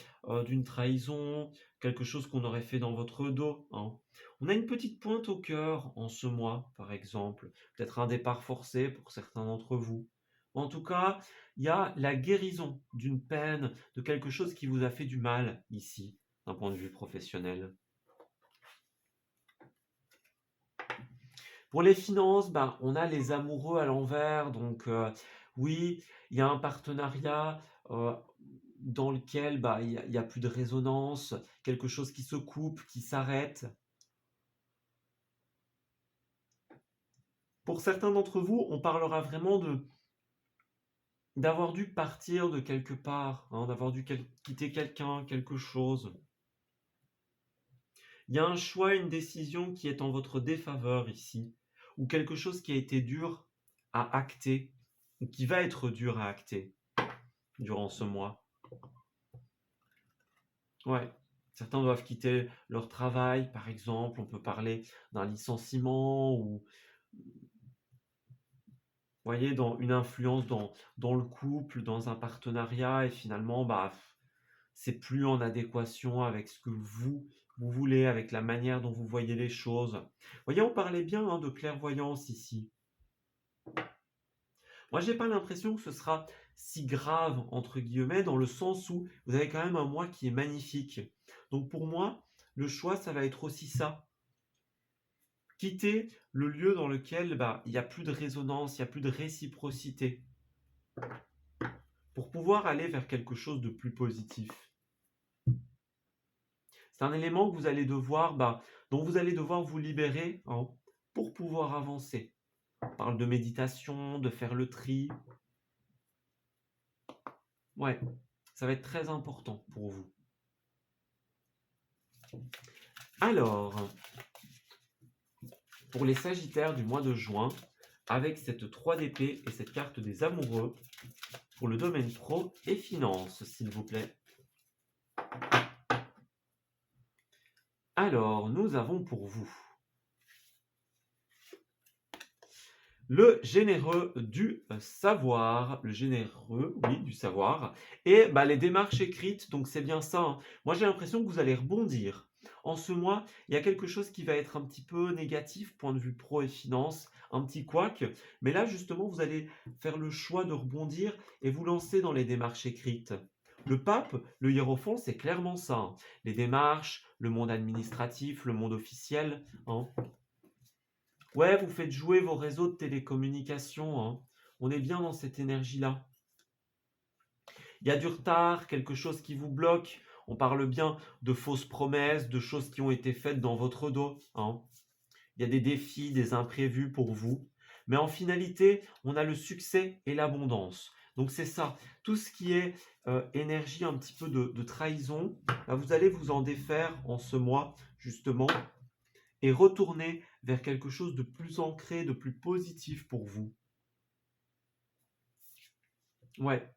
d'une trahison, quelque chose qu'on aurait fait dans votre dos, hein. On a une petite pointe au cœur en ce mois, par exemple. Peut-être un départ forcé pour certains d'entre vous. En tout cas, il y a la guérison d'une peine, de quelque chose qui vous a fait du mal ici, d'un point de vue professionnel. Pour les finances, on a les amoureux à l'envers. Donc, oui, il y a un partenariat dans lequel il y a plus de résonance, quelque chose qui se coupe, qui s'arrête. Pour certains d'entre vous, on parlera vraiment d'avoir dû partir de quelque part, hein, d'avoir dû quitter quelqu'un, quelque chose. Il y a un choix, une décision qui est en votre défaveur ici, ou quelque chose qui a été dur à acter, ou qui va être dur à acter durant ce mois. Ouais, certains doivent quitter leur travail, par exemple. On peut parler d'un licenciement ou, vous voyez, dans une influence dans le couple, dans un partenariat, et finalement, c'est plus en adéquation avec ce que vous voulez, avec la manière dont vous voyez les choses. Vous voyez, on parlait bien de clairvoyance ici. Moi, j'ai pas l'impression que ce sera si grave, entre guillemets, dans le sens où vous avez quand même un mois qui est magnifique. Donc pour moi, le choix, ça va être aussi ça. Quitter le lieu dans lequel il n'y a plus de résonance, il n'y a plus de réciprocité, pour pouvoir aller vers quelque chose de plus positif. C'est un élément que vous allez devoir, dont vous allez devoir vous libérer, hein, pour pouvoir avancer. On parle de méditation, de faire le tri. Ouais, ça va être très important pour vous. Alors, pour les Sagittaires du mois de juin, avec cette 3 d'épée et cette carte des amoureux, pour le domaine pro et finance, s'il vous plaît. Alors, nous avons pour vous le généreux du savoir, le généreux, oui, du savoir, et les démarches écrites, donc c'est bien ça, hein. Moi, j'ai l'impression que vous allez rebondir. En ce mois, il y a quelque chose qui va être un petit peu négatif, point de vue pro et finance, un petit couac, mais là, justement, vous allez faire le choix de rebondir et vous lancer dans les démarches écrites. Le pape, le hiérophant, c'est clairement ça, hein. Les démarches, le monde administratif, le monde officiel, hein. Ouais, vous faites jouer vos réseaux de télécommunications, hein. On est bien dans cette énergie-là. Il y a du retard, quelque chose qui vous bloque. On parle bien de fausses promesses, de choses qui ont été faites dans votre dos, hein. Il y a des défis, des imprévus pour vous. Mais en finalité, on a le succès et l'abondance. Donc c'est ça, tout ce qui est énergie un petit peu de trahison, vous allez vous en défaire en ce mois, justement, et retourner vers quelque chose de plus ancré, de plus positif pour vous. Ouais.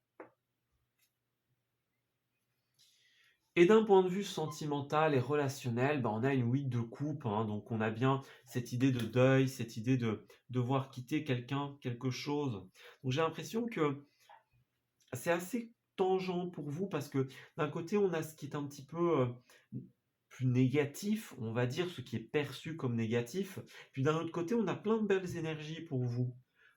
Et d'un point de vue sentimental et relationnel, on a une 8 de coupe, hein, donc on a bien cette idée de deuil, cette idée de devoir quitter quelqu'un, quelque chose. Donc j'ai l'impression que c'est assez tangent pour vous parce que d'un côté, on a ce qui est un petit peu plus négatif, on va dire, ce qui est perçu comme négatif. Puis d'un autre côté, on a plein de belles énergies pour vous.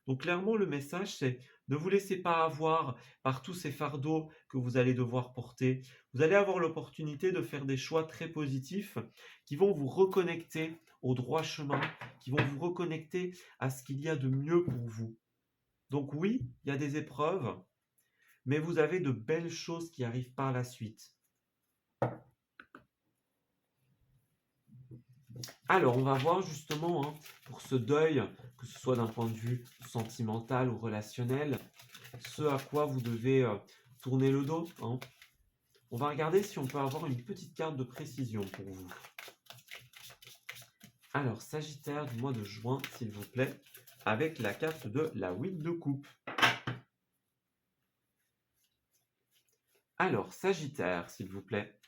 Donc clairement, le message, c'est ne vous laissez pas avoir par tous ces fardeaux que vous allez devoir porter. Vous allez avoir l'opportunité de faire des choix très positifs qui vont vous reconnecter au droit chemin, qui vont vous reconnecter à ce qu'il y a de mieux pour vous. Donc oui, il y a des épreuves, mais vous avez de belles choses qui arrivent par la suite. Alors, on va voir justement, hein, pour ce deuil, que ce soit d'un point de vue sentimental ou relationnel, ce à quoi vous devez tourner le dos, hein. On va regarder si on peut avoir une petite carte de précision pour vous. Alors, Sagittaire du mois de juin, s'il vous plaît, avec la carte de la 8 de coupe. Alors, Sagittaire, s'il vous plaît.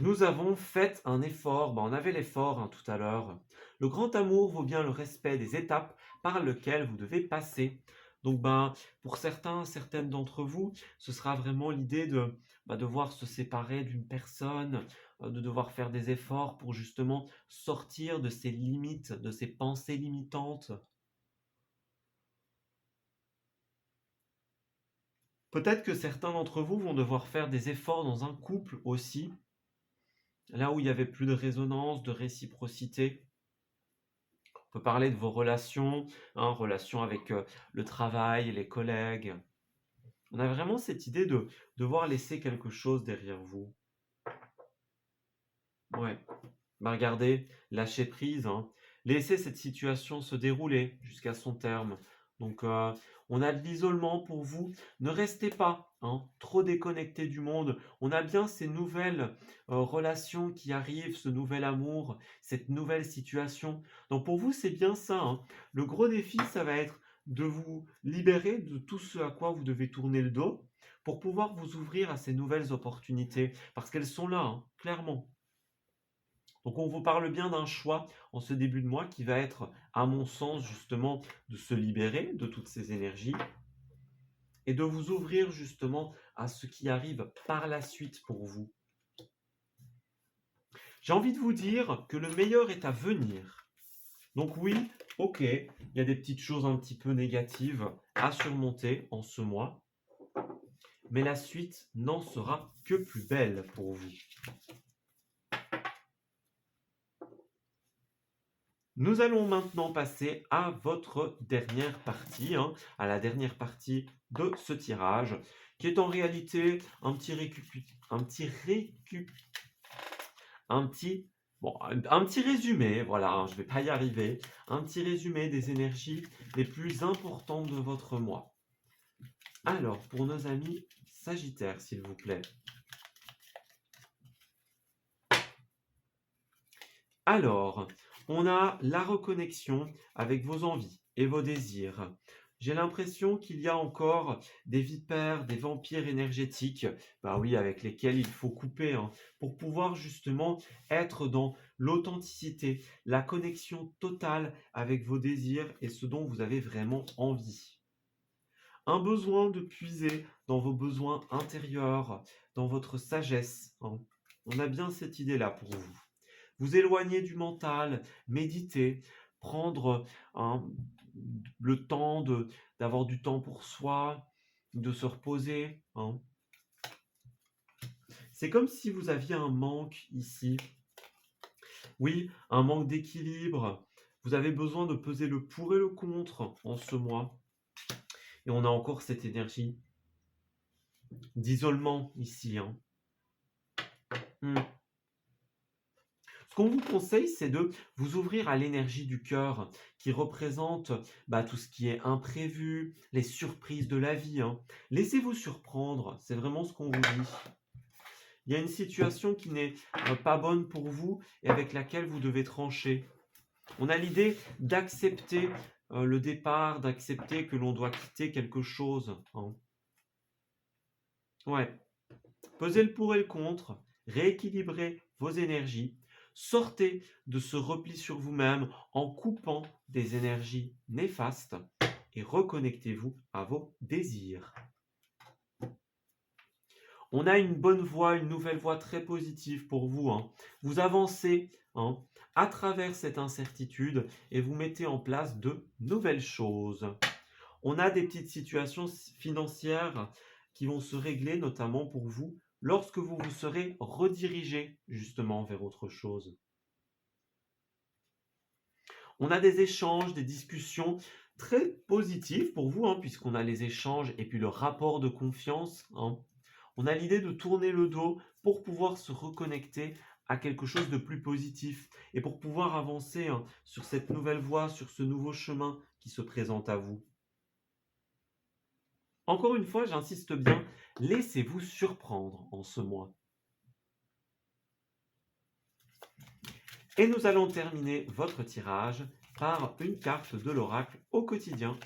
Nous avons fait un effort, on avait l'effort hein, tout à l'heure. Le grand amour vaut bien le respect des étapes par lesquelles vous devez passer. Donc pour certaines d'entre vous, ce sera vraiment l'idée de devoir se séparer d'une personne, de devoir faire des efforts pour justement sortir de ses limites, de ses pensées limitantes. Peut-être que certains d'entre vous vont devoir faire des efforts dans un couple aussi, là où il y avait plus de résonance, de réciprocité. On peut parler de vos relations, hein, relations avec le travail, les collègues. On a vraiment cette idée de devoir laisser quelque chose derrière vous. Ouais. Regardez, lâcher prise, hein. Laissez cette situation se dérouler jusqu'à son terme. Donc, on a de l'isolement pour vous. Ne restez pas hein, trop déconnecté du monde. On a bien ces nouvelles relations qui arrivent, ce nouvel amour, cette nouvelle situation. Donc, pour vous, c'est bien ça, hein. Le gros défi, ça va être de vous libérer de tout ce à quoi vous devez tourner le dos pour pouvoir vous ouvrir à ces nouvelles opportunités. Parce qu'elles sont là, hein, clairement. Donc on vous parle bien d'un choix en ce début de mois qui va être, à mon sens, justement, de se libérer de toutes ces énergies et de vous ouvrir justement à ce qui arrive par la suite pour vous. J'ai envie de vous dire que le meilleur est à venir. Donc oui, ok, il y a des petites choses un petit peu négatives à surmonter en ce mois, mais la suite n'en sera que plus belle pour vous. Nous allons maintenant passer à votre dernière partie, hein, à la dernière partie de ce tirage, qui est en réalité un petit résumé, voilà, hein, je ne vais pas y arriver, un petit résumé des énergies les plus importantes de votre mois. Alors, pour nos amis Sagittaires, s'il vous plaît. Alors, on a la reconnexion avec vos envies et vos désirs. J'ai l'impression qu'il y a encore des vipères, des vampires énergétiques, oui, avec lesquels il faut couper, hein, pour pouvoir justement être dans l'authenticité, la connexion totale avec vos désirs et ce dont vous avez vraiment envie. Un besoin de puiser dans vos besoins intérieurs, dans votre sagesse, hein. On a bien cette idée-là pour vous. Vous éloigner du mental, méditer, prendre hein, le temps d'avoir du temps pour soi, de se reposer, hein. C'est comme si vous aviez un manque ici. Oui, un manque d'équilibre. Vous avez besoin de peser le pour et le contre en ce mois. Et on a encore cette énergie d'isolement ici, hein. Ce qu'on vous conseille, c'est de vous ouvrir à l'énergie du cœur qui représente tout ce qui est imprévu, les surprises de la vie, hein. Laissez-vous surprendre, c'est vraiment ce qu'on vous dit. Il y a une situation qui n'est pas bonne pour vous et avec laquelle vous devez trancher. On a l'idée d'accepter le départ, d'accepter que l'on doit quitter quelque chose, hein. Ouais. Pesez le pour et le contre, rééquilibrez vos énergies, sortez de ce repli sur vous-même en coupant des énergies néfastes et reconnectez-vous à vos désirs. On a une bonne voie, une nouvelle voie très positive pour vous, hein. Vous avancez à travers cette incertitude et vous mettez en place de nouvelles choses. On a des petites situations financières qui vont se régler, notamment pour vous, lorsque vous vous serez redirigé justement vers autre chose. On a des échanges, des discussions très positives pour vous, hein, puisqu'on a les échanges et puis le rapport de confiance, hein. On a l'idée de tourner le dos pour pouvoir se reconnecter à quelque chose de plus positif et pour pouvoir avancer sur cette nouvelle voie, sur ce nouveau chemin qui se présente à vous. Encore une fois, j'insiste bien, laissez-vous surprendre en ce mois. Et nous allons terminer votre tirage par une carte de l'oracle au quotidien.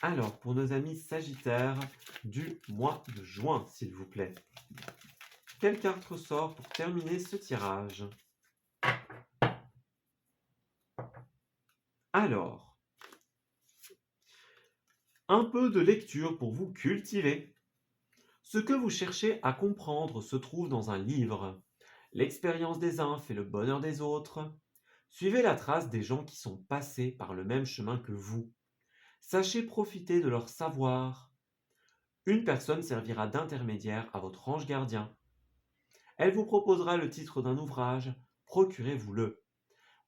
Alors, pour nos amis Sagittaires du mois de juin, s'il vous plaît. Quelle carte ressort pour terminer ce tirage? Alors, un peu de lecture pour vous cultiver. Ce que vous cherchez à comprendre se trouve dans un livre. L'expérience des uns fait le bonheur des autres. Suivez la trace des gens qui sont passés par le même chemin que vous. Sachez profiter de leur savoir. Une personne servira d'intermédiaire à votre ange gardien. Elle vous proposera le titre d'un ouvrage, procurez-vous-le.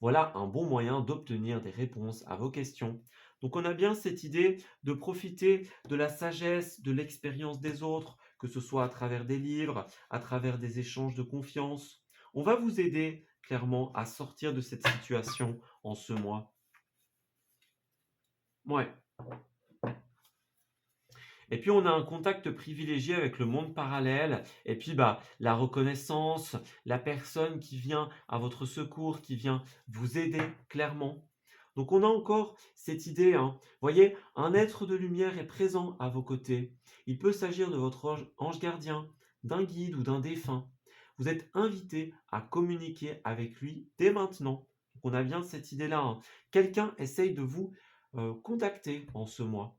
Voilà un bon moyen d'obtenir des réponses à vos questions. Donc on a bien cette idée de profiter de la sagesse, de l'expérience des autres, que ce soit à travers des livres, à travers des échanges de confiance. On va vous aider clairement à sortir de cette situation en ce mois. Ouais. Et puis on a un contact privilégié avec le monde parallèle, et puis la reconnaissance, la personne qui vient à votre secours, qui vient vous aider clairement. Donc on a encore cette idée, voyez, un être de lumière est présent à vos côtés. Il peut s'agir de votre ange gardien, d'un guide ou d'un défunt. Vous êtes invité à communiquer avec lui dès maintenant. Donc on a bien cette idée-là. Quelqu'un essaye de vous contacter en ce mois.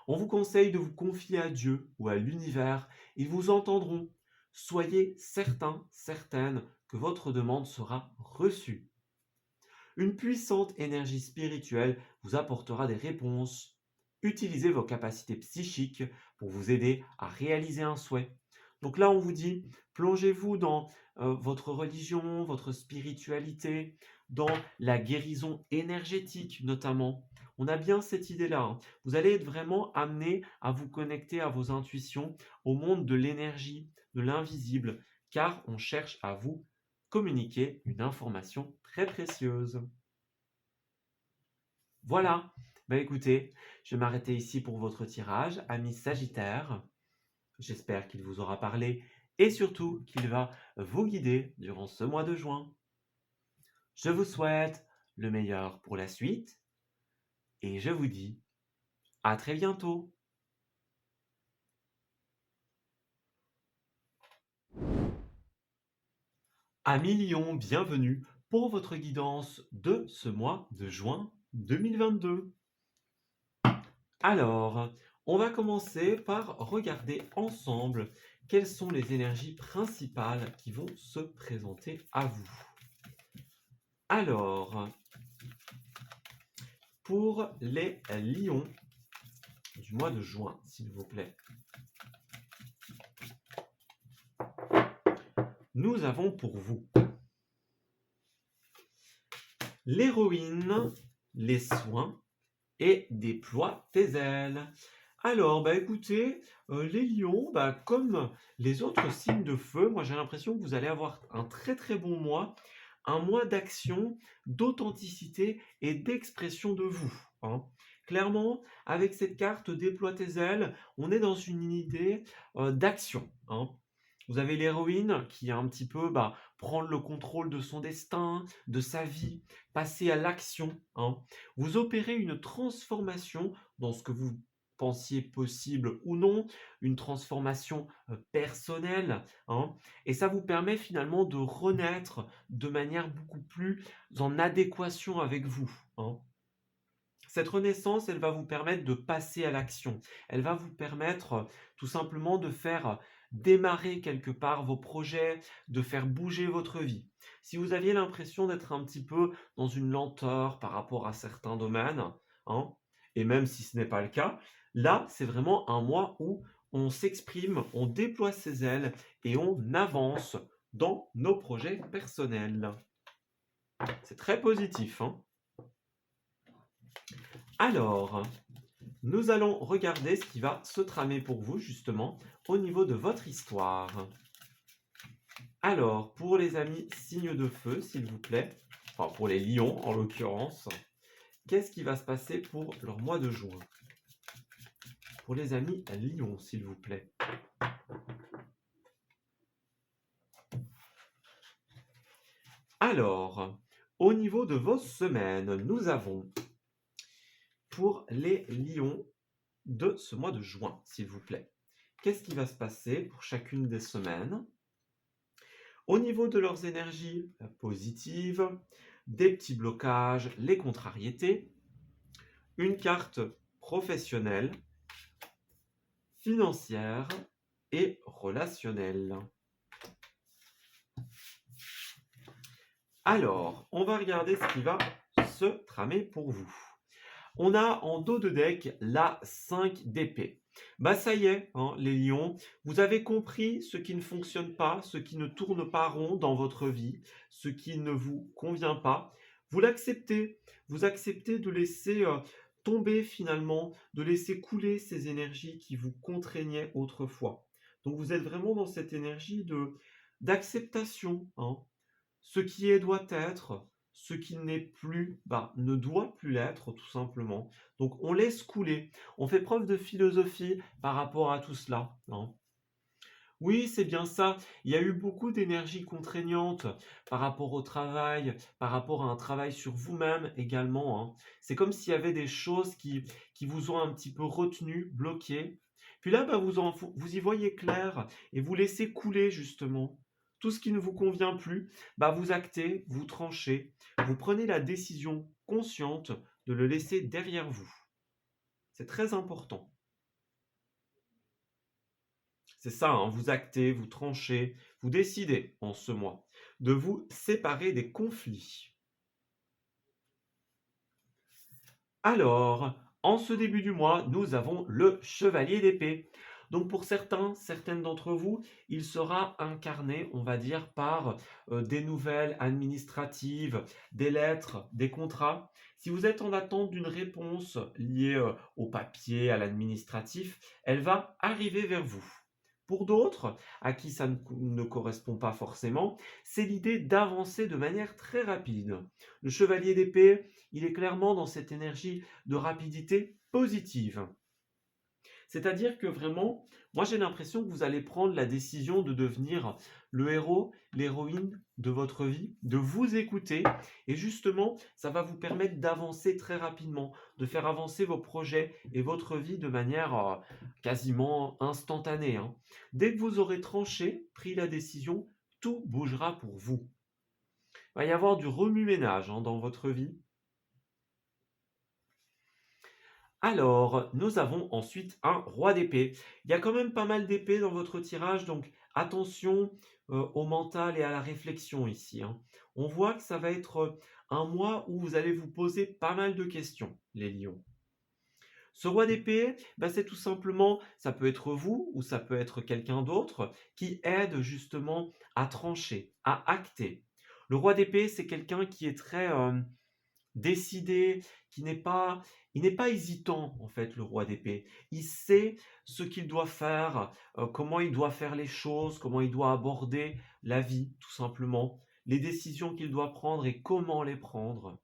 On vous conseille de vous confier à Dieu ou à l'univers, ils vous entendront. Soyez certains, certaines que votre demande sera reçue. Une puissante énergie spirituelle vous apportera des réponses. Utilisez vos capacités psychiques pour vous aider à réaliser un souhait. Donc là, on vous dit, plongez-vous dans votre religion, votre spiritualité, dans la guérison énergétique notamment. On a bien cette idée-là. Vous allez être vraiment amené à vous connecter à vos intuitions, au monde de l'énergie, de l'invisible, car on cherche à vous communiquer une information très précieuse. Voilà, écoutez, je vais m'arrêter ici pour votre tirage, amis Sagittaires. J'espère qu'il vous aura parlé et surtout qu'il va vous guider durant ce mois de juin. Je vous souhaite le meilleur pour la suite et je vous dis à très bientôt. Amis Lion, bienvenue pour votre guidance de ce mois de juin 2022. Alors, on va commencer par regarder ensemble quelles sont les énergies principales qui vont se présenter à vous. Alors, pour les lions du mois de juin, s'il vous plaît, nous avons pour vous l'héroïne, les soins et déploie tes ailes. Alors, écoutez, les lions, comme les autres signes de feu, moi j'ai l'impression que vous allez avoir un très très bon mois, un mois d'action, d'authenticité et d'expression de vous. Clairement, avec cette carte déploie tes ailes, on est dans une idée d'action. Vous avez l'héroïne qui a un petit peu prendre le contrôle de son destin, de sa vie, passer à l'action. Vous opérez une transformation dans ce que vous pensiez possible ou non, une transformation personnelle, et ça vous permet finalement de renaître de manière beaucoup plus en adéquation avec vous. Cette renaissance, elle va vous permettre de passer à l'action. Elle va vous permettre tout simplement de faire démarrer quelque part vos projets, de faire bouger votre vie. Si vous aviez l'impression d'être un petit peu dans une lenteur par rapport à certains domaines, et même si ce n'est pas le cas, là, c'est vraiment un mois où on s'exprime, on déploie ses ailes et on avance dans nos projets personnels. C'est très positif. Alors, nous allons regarder ce qui va se tramer pour vous, justement, au niveau de votre histoire. Alors, pour les amis signes de feu, s'il vous plaît, enfin pour les lions en l'occurrence, qu'est-ce qui va se passer pour leur mois de juin? Pour les amis lions, s'il vous plaît. Alors, au niveau de vos semaines, nous avons pour les lions de ce mois de juin, s'il vous plaît. Qu'est-ce qui va se passer pour chacune des semaines? Au niveau de leurs énergies positives, des petits blocages, les contrariétés, une carte professionnelle, financière et relationnelle. Alors, on va regarder ce qui va se tramer pour vous. On a en dos de deck la 5 d'épée. Bah ça y est, hein, les lions, vous avez compris ce qui ne fonctionne pas, ce qui ne tourne pas rond dans votre vie, ce qui ne vous convient pas. Vous l'acceptez, vous acceptez de laisser tomber finalement, de laisser couler ces énergies qui vous contraignaient autrefois. Donc vous êtes vraiment dans cette énergie d'acceptation, hein. Ce qui est doit être, ce qui n'est plus, bah, ne doit plus l'être tout simplement. Donc on laisse couler, on fait preuve de philosophie par rapport à tout cela, hein. Oui, c'est bien ça. Il y a eu beaucoup d'énergie contraignante par rapport au travail, par rapport à un travail sur vous-même également, hein. C'est comme s'il y avait des choses qui vous ont un petit peu retenu, bloqué. Puis là, bah, vous y voyez clair et vous laissez couler justement. Tout ce qui ne vous convient plus, bah, vous actez, vous tranchez, vous prenez la décision consciente de le laisser derrière vous. C'est très important. C'est ça, hein, vous actez, vous tranchez, vous décidez en ce mois de vous séparer des conflits. Alors, en ce début du mois, nous avons le chevalier d'épée. Donc pour certains, certaines d'entre vous, il sera incarné, on va dire, par des nouvelles administratives, des lettres, des contrats. Si vous êtes en attente d'une réponse liée au papier, à l'administratif, elle va arriver vers vous. Pour d'autres, à qui ça ne correspond pas forcément, c'est l'idée d'avancer de manière très rapide. Le chevalier d'épée, il est clairement dans cette énergie de rapidité positive. C'est-à-dire que vraiment, moi j'ai l'impression que vous allez prendre la décision de devenir le héros, l'héroïne de votre vie, de vous écouter et justement, ça va vous permettre d'avancer très rapidement, de faire avancer vos projets et votre vie de manière quasiment instantanée, hein. Dès que vous aurez tranché, pris la décision, tout bougera pour vous. Il va y avoir du remue-ménage, hein, dans votre vie. Alors, nous avons ensuite un roi d'épée. Il y a quand même pas mal d'épées dans votre tirage, donc attention au mental et à la réflexion ici, hein. On voit que ça va être un mois où vous allez vous poser pas mal de questions, les lions. Ce roi d'épée, bah, c'est tout simplement, ça peut être vous ou ça peut être quelqu'un d'autre qui aide justement à trancher, à acter. Le roi d'épée, c'est quelqu'un qui est très décidé, il n'est pas hésitant en fait, le roi d'épée. Il sait ce qu'il doit faire, comment il doit faire les choses, comment il doit aborder la vie, tout simplement, les décisions qu'il doit prendre et comment les prendre.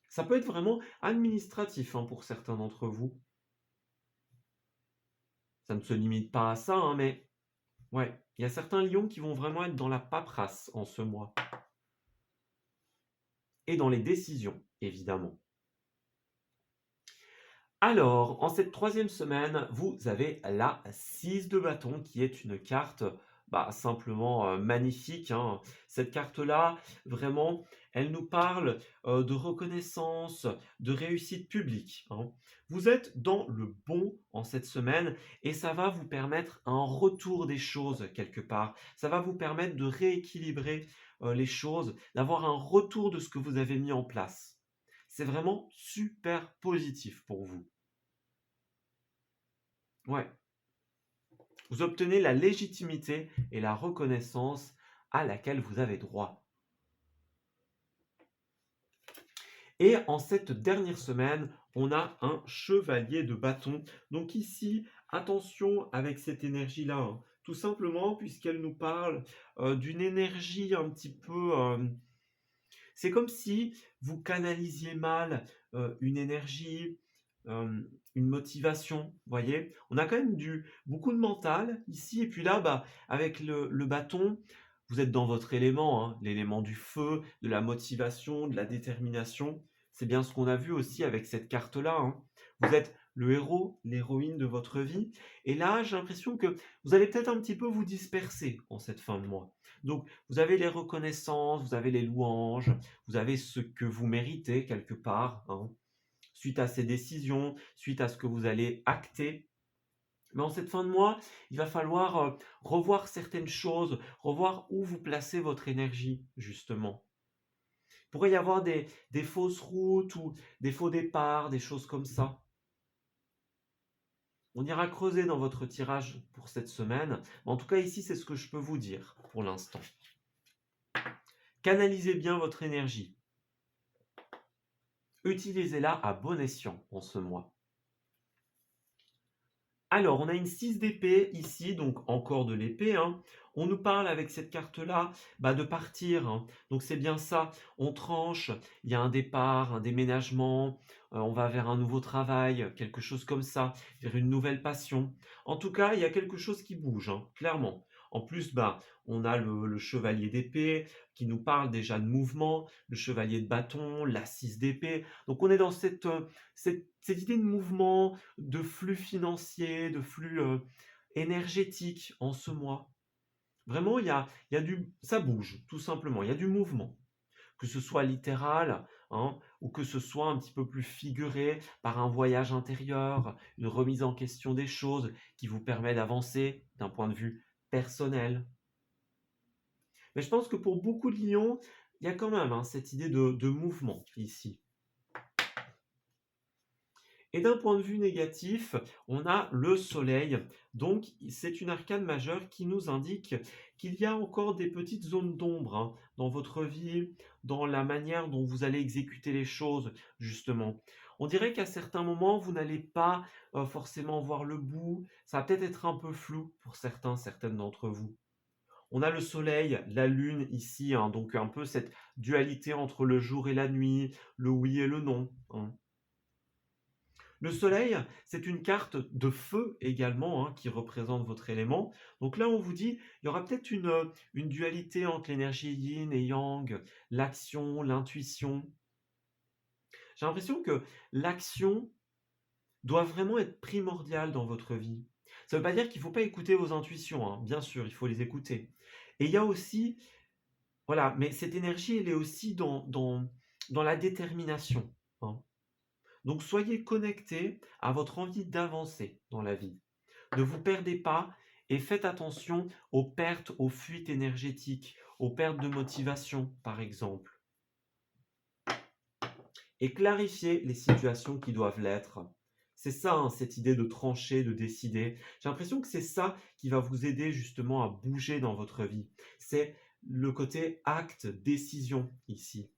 Ça peut être vraiment administratif, hein, pour certains d'entre vous. Ça ne se limite pas à ça, hein, mais ouais, il y a certains lions qui vont vraiment être dans la paperasse en ce mois. Et dans les décisions, évidemment. Alors, en cette troisième semaine, vous avez la 6 de bâton qui est une carte bah, simplement magnifique, hein. Cette carte-là, vraiment, elle nous parle de reconnaissance, de réussite publique, hein. Vous êtes dans le bon en cette semaine et ça va vous permettre un retour des choses quelque part. Ça va vous permettre de rééquilibrer les choses, d'avoir un retour de ce que vous avez mis en place. C'est vraiment super positif pour vous. Ouais. Vous obtenez la légitimité et la reconnaissance à laquelle vous avez droit. Et en cette dernière semaine, on a un chevalier de bâton. Donc ici, attention avec cette énergie-là, hein. Tout simplement puisqu'elle nous parle d'une énergie un petit peu... c'est comme si vous canalisiez mal une énergie, une motivation, voyez. On a quand même beaucoup de mental ici, et puis là, bah, avec le bâton, vous êtes dans votre élément, hein, l'élément du feu, de la motivation, de la détermination. C'est bien ce qu'on a vu aussi avec cette carte-là, hein. Vous êtes le héros, l'héroïne de votre vie. Et là, j'ai l'impression que vous allez peut-être un petit peu vous disperser en cette fin de mois. Donc, vous avez les reconnaissances, vous avez les louanges, vous avez ce que vous méritez quelque part, hein, suite à ces décisions, suite à ce que vous allez acter. Mais en cette fin de mois, il va falloir revoir certaines choses, revoir où vous placez votre énergie, justement. Il pourrait y avoir des fausses routes ou des faux départs, des choses comme ça. On ira creuser dans votre tirage pour cette semaine. Mais en tout cas, ici, c'est ce que je peux vous dire pour l'instant. Canalisez bien votre énergie. Utilisez-la à bon escient en ce mois. Alors, on a une 6 d'épée ici, donc encore de l'épée, hein. On nous parle avec cette carte-là de partir, hein. Donc c'est bien ça, on tranche, il y a un départ, un déménagement, on va vers un nouveau travail, quelque chose comme ça, vers une nouvelle passion. En tout cas, il y a quelque chose qui bouge, hein, clairement. En plus, on a le chevalier d'épée qui nous parle déjà de mouvement, le chevalier de bâton, la 6 d'épée. Donc on est dans cette idée de mouvement, de flux financier, de flux énergétique en ce mois. Vraiment, ça bouge, tout simplement. Il y a du mouvement, que ce soit littéral, hein, ou que ce soit un petit peu plus figuré par un voyage intérieur, une remise en question des choses qui vous permet d'avancer d'un point de vue personnel. Mais je pense que pour beaucoup de lions, il y a quand même cette idée de mouvement ici. Et d'un point de vue négatif, on a le soleil. Donc, c'est une arcane majeure qui nous indique qu'il y a encore des petites zones d'ombre, hein, dans votre vie, dans la manière dont vous allez exécuter les choses, justement. On dirait qu'à certains moments, vous n'allez pas forcément voir le bout. Ça va peut-être être un peu flou pour certaines d'entre vous. On a le soleil, la lune ici, hein, donc un peu cette dualité entre le jour et la nuit, le oui et le non, hein. Le soleil, c'est une carte de feu également, hein, qui représente votre élément. Donc là, on vous dit, il y aura peut-être une dualité entre l'énergie yin et yang, l'action, l'intuition. J'ai l'impression que l'action doit vraiment être primordiale dans votre vie. Ça ne veut pas dire qu'il ne faut pas écouter vos intuitions, hein. Bien sûr, il faut les écouter. Et il y a aussi, voilà, mais cette énergie, elle est aussi dans la détermination, hein. Donc soyez connectés à votre envie d'avancer dans la vie. Ne vous perdez pas et faites attention aux pertes, aux fuites énergétiques, aux pertes de motivation, par exemple. Et clarifiez les situations qui doivent l'être. C'est ça, hein, cette idée de trancher, de décider. J'ai l'impression que c'est ça qui va vous aider justement à bouger dans votre vie. C'est le côté acte, décision ici.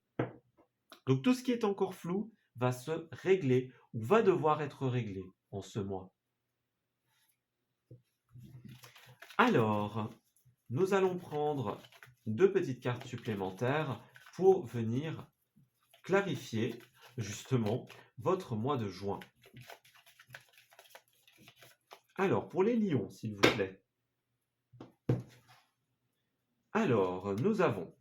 Donc tout ce qui est encore flou va se régler ou va devoir être réglé en ce mois. Alors, nous allons prendre 2 petites cartes supplémentaires pour venir clarifier justement votre mois de juin. Alors, pour les lions, s'il vous plaît. Alors, nous avons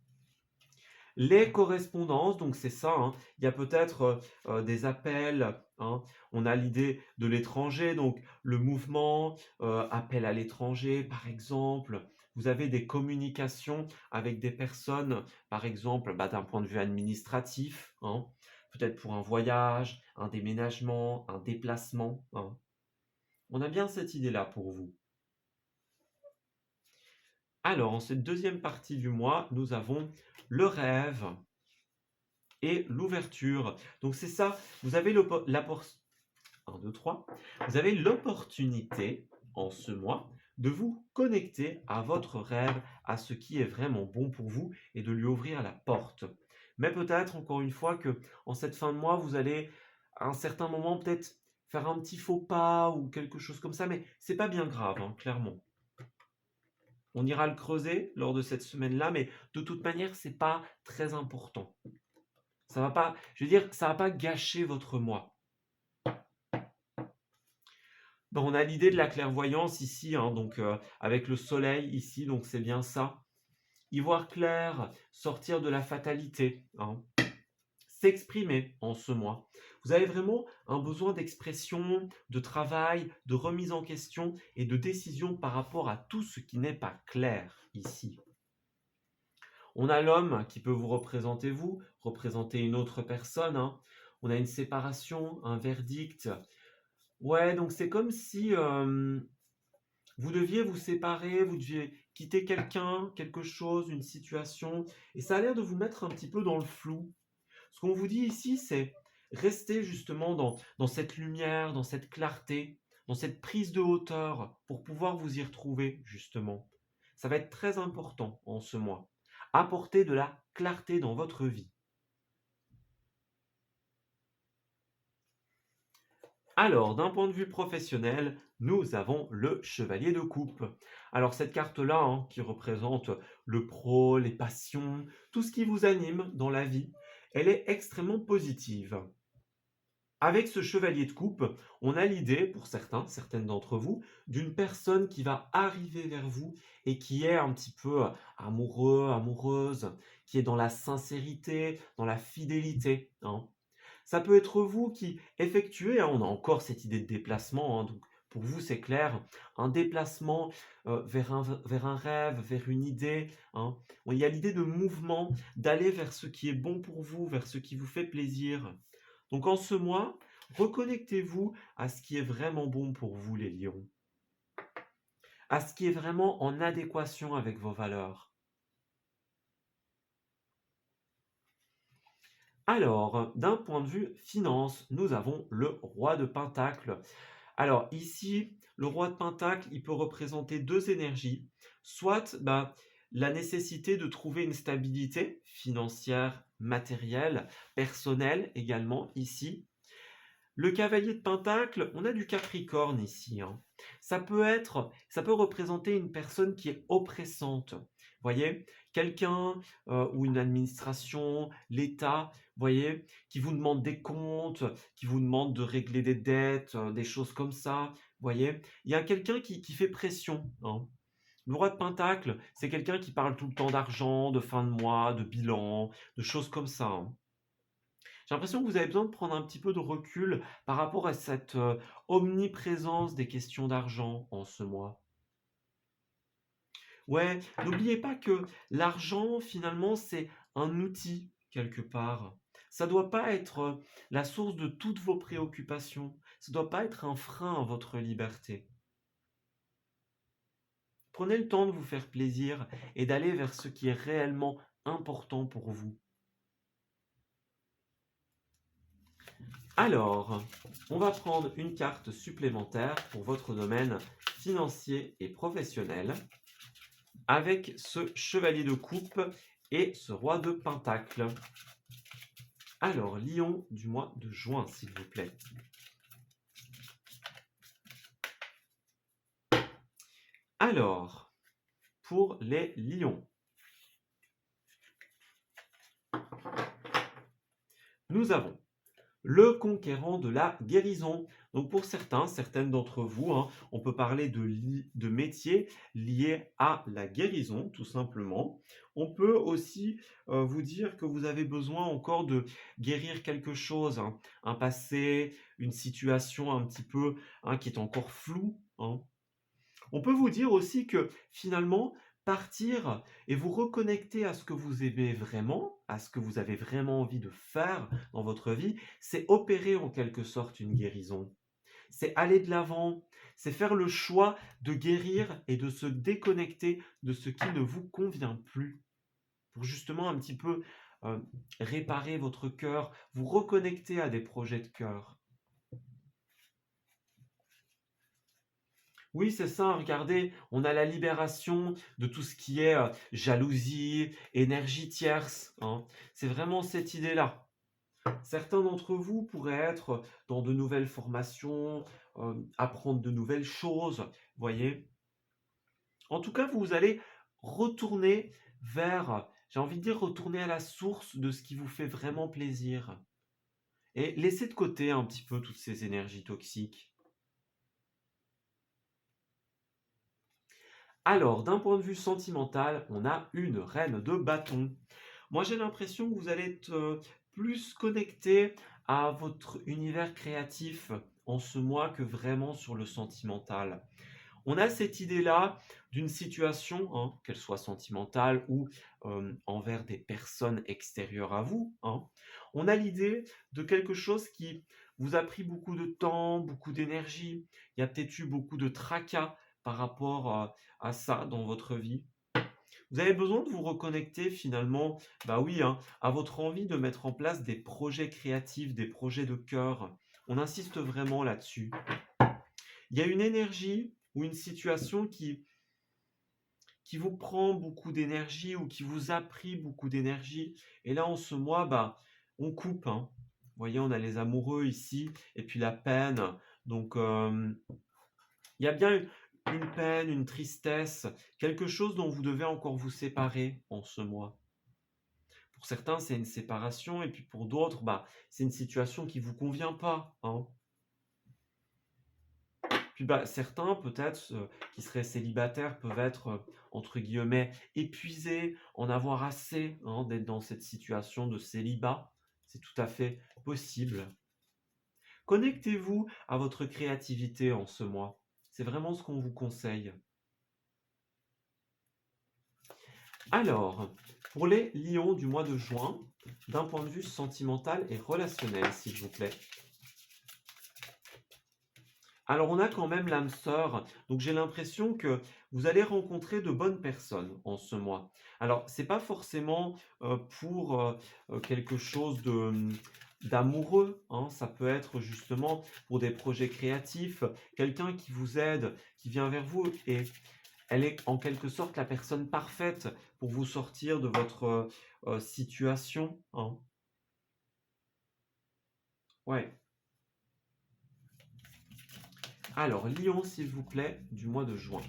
les correspondances, donc c'est ça, hein. Il y a peut-être des appels, hein. On a l'idée de l'étranger, donc le mouvement, appel à l'étranger par exemple. Vous avez des communications avec des personnes, par exemple, d'un point de vue administratif, hein. Peut-être pour un voyage, un déménagement, un déplacement, hein. On a bien cette idée-là pour vous. Alors, en cette deuxième partie du mois, nous avons le rêve et l'ouverture. Donc c'est ça, vous avez vous avez l'opportunité en ce mois de vous connecter à votre rêve, à ce qui est vraiment bon pour vous et de lui ouvrir la porte. Mais peut-être, encore une fois, que en cette fin de mois, vous allez, à un certain moment, peut-être faire un petit faux pas ou quelque chose comme ça, mais c'est pas bien grave, hein, clairement. On ira le creuser lors de cette semaine-là, mais de toute manière, c'est pas très important. Ça va pas, je veux dire, ça va pas gâcher votre mois. Ben, on a l'idée de la clairvoyance ici, hein, donc avec le soleil ici, donc c'est bien ça. Y voir clair, sortir de la fatalité, hein. S'exprimer en ce mois. Vous avez vraiment un besoin d'expression, de travail, de remise en question et de décision par rapport à tout ce qui n'est pas clair ici. On a l'homme qui peut vous, représenter une autre personne, hein. On a une séparation, un verdict. Ouais, donc c'est comme si vous deviez vous séparer, vous deviez quitter quelqu'un, quelque chose, une situation, et ça a l'air de vous mettre un petit peu dans le flou. Ce qu'on vous dit ici, c'est rester justement dans cette lumière, dans cette clarté, dans cette prise de hauteur pour pouvoir vous y retrouver justement. Ça va être très important en ce mois. Apporter de la clarté dans votre vie. Alors, d'un point de vue professionnel, nous avons le chevalier de coupe. Alors cette carte-là, hein, qui représente le pro, les passions, tout ce qui vous anime dans la vie, elle est extrêmement positive. Avec ce chevalier de coupe, on a l'idée, pour certains, certaines d'entre vous, d'une personne qui va arriver vers vous et qui est un petit peu amoureux, amoureuse, qui est dans la sincérité, dans la fidélité, hein. Ça peut être vous qui effectuez, hein, on a encore cette idée de déplacement, hein, donc pour vous c'est clair, un déplacement vers un rêve, vers une idée, hein. Il y a l'idée de mouvement, d'aller vers ce qui est bon pour vous, vers ce qui vous fait plaisir. Donc en ce mois, reconnectez-vous à ce qui est vraiment bon pour vous, les lions, à ce qui est vraiment en adéquation avec vos valeurs. Alors, d'un point de vue finance, nous avons le roi de Pentacle. Alors ici, le roi de Pentacle, il peut représenter deux énergies. Soit la nécessité de trouver une stabilité financière, matérielle, personnelle également ici. Le cavalier de Pentacle, on a du Capricorne ici, hein. Ça peut représenter une personne qui est oppressante. Voyez, quelqu'un ou une administration, l'État, voyez, qui vous demande des comptes, qui vous demande de régler des dettes, des choses comme ça. Voyez, il y a quelqu'un qui fait pression, hein. Le roi de Pentacle, c'est quelqu'un qui parle tout le temps d'argent, de fin de mois, de bilan, de choses comme ça, hein. J'ai l'impression que vous avez besoin de prendre un petit peu de recul par rapport à cette omniprésence des questions d'argent en ce mois. Ouais, n'oubliez pas que l'argent, finalement, c'est un outil quelque part. Ça ne doit pas être la source de toutes vos préoccupations. Ça ne doit pas être un frein à votre liberté. Prenez le temps de vous faire plaisir et d'aller vers ce qui est réellement important pour vous. Alors, on va prendre une carte supplémentaire pour votre domaine financier et professionnel avec ce chevalier de coupe et ce roi de pentacle. Alors, lion du mois de juin, s'il vous plaît. Alors, pour les lions, nous avons le conquérant de la guérison. Donc pour certains, certaines d'entre vous, hein, on peut parler de métiers liés à la guérison, tout simplement. On peut aussi vous dire que vous avez besoin encore de guérir quelque chose, hein, un passé, une situation un petit peu, hein, qui est encore floue, hein. On peut vous dire aussi que finalement, partir et vous reconnecter à ce que vous aimez vraiment, à ce que vous avez vraiment envie de faire dans votre vie, c'est opérer en quelque sorte une guérison. C'est aller de l'avant, c'est faire le choix de guérir et de se déconnecter de ce qui ne vous convient plus, pour justement un petit peu euh, réparer votre cœur, vous reconnecter à des projets de cœur. Oui, c'est ça, regardez, on a la libération de tout ce qui est, jalousie, énergie tierce, hein. C'est vraiment cette idée-là. Certains d'entre vous pourraient être dans de nouvelles formations, apprendre de nouvelles choses, voyez? En tout cas, vous allez retourner vers, j'ai envie de dire, retourner à la source de ce qui vous fait vraiment plaisir et laisser de côté un petit peu toutes ces énergies toxiques. Alors, d'un point de vue sentimental, on a une reine de bâton. Moi, j'ai l'impression que vous allez être plus connecté à votre univers créatif en ce mois que vraiment sur le sentimental. On a cette idée-là d'une situation, hein, qu'elle soit sentimentale ou envers des personnes extérieures à vous, hein. On a l'idée de quelque chose qui vous a pris beaucoup de temps, beaucoup d'énergie. Il y a peut-être eu beaucoup de tracas par rapport à ça dans votre vie. Vous avez besoin de vous reconnecter finalement, bah oui, hein, à votre envie de mettre en place des projets créatifs, des projets de cœur. On insiste vraiment là-dessus. Il y a une énergie ou une situation qui vous prend beaucoup d'énergie ou qui vous a pris beaucoup d'énergie. Et là, en ce mois, bah, on coupe, hein. Vous voyez, on a les amoureux ici, et puis la peine. Donc, il y a bien une peine, une tristesse, quelque chose dont vous devez encore vous séparer en ce mois. Pour certains, c'est une séparation, et puis pour d'autres, bah, c'est une situation qui vous convient pas, hein. Puis bah, certains, peut-être, qui seraient célibataires, peuvent être, entre guillemets, épuisés, en avoir assez, hein, d'être dans cette situation de célibat. C'est tout à fait possible. Connectez-vous à votre créativité en ce mois. C'est vraiment ce qu'on vous conseille. Alors, pour les lions du mois de juin, d'un point de vue sentimental et relationnel, s'il vous plaît. Alors, on a quand même l'âme sœur, donc j'ai l'impression que vous allez rencontrer de bonnes personnes en ce mois. Alors, c'est pas forcément, pour, quelque chose de, d'amoureux, hein. Ça peut être justement pour des projets créatifs, quelqu'un qui vous aide, qui vient vers vous et elle est en quelque sorte la personne parfaite pour vous sortir de votre, situation, hein. Ouais. Alors, lion, s'il vous plaît, du mois de juin.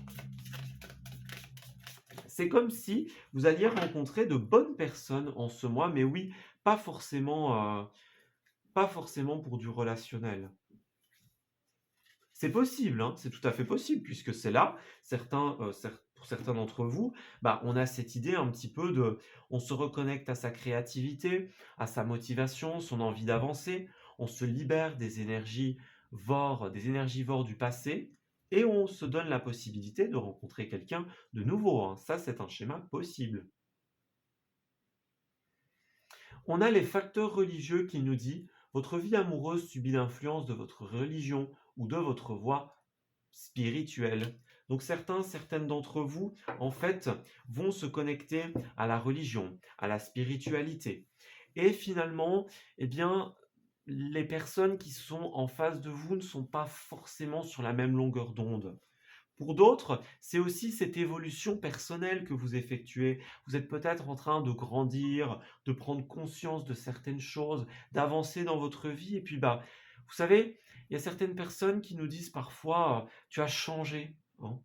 C'est comme si vous alliez rencontrer de bonnes personnes en ce mois, mais oui, pas forcément pour du relationnel. C'est possible, hein, c'est tout à fait possible puisque c'est là. Pour certains d'entre vous, bah, on a cette idée un petit peu de on se reconnecte à sa créativité, à sa motivation, son envie d'avancer. On se libère des énergivores du passé et on se donne la possibilité de rencontrer quelqu'un de nouveau, hein. Ça, c'est un schéma possible. On a les facteurs religieux qui nous dit votre vie amoureuse subit l'influence de votre religion ou de votre voie spirituelle. Donc certaines d'entre vous, en fait, vont se connecter à la religion, à la spiritualité. Et finalement, eh bien, les personnes qui sont en face de vous ne sont pas forcément sur la même longueur d'onde. Pour d'autres, c'est aussi cette évolution personnelle que vous effectuez. Vous êtes peut-être en train de grandir, de prendre conscience de certaines choses, d'avancer dans votre vie. Et puis, bah, vous savez, il y a certaines personnes qui nous disent parfois, tu as changé, hein.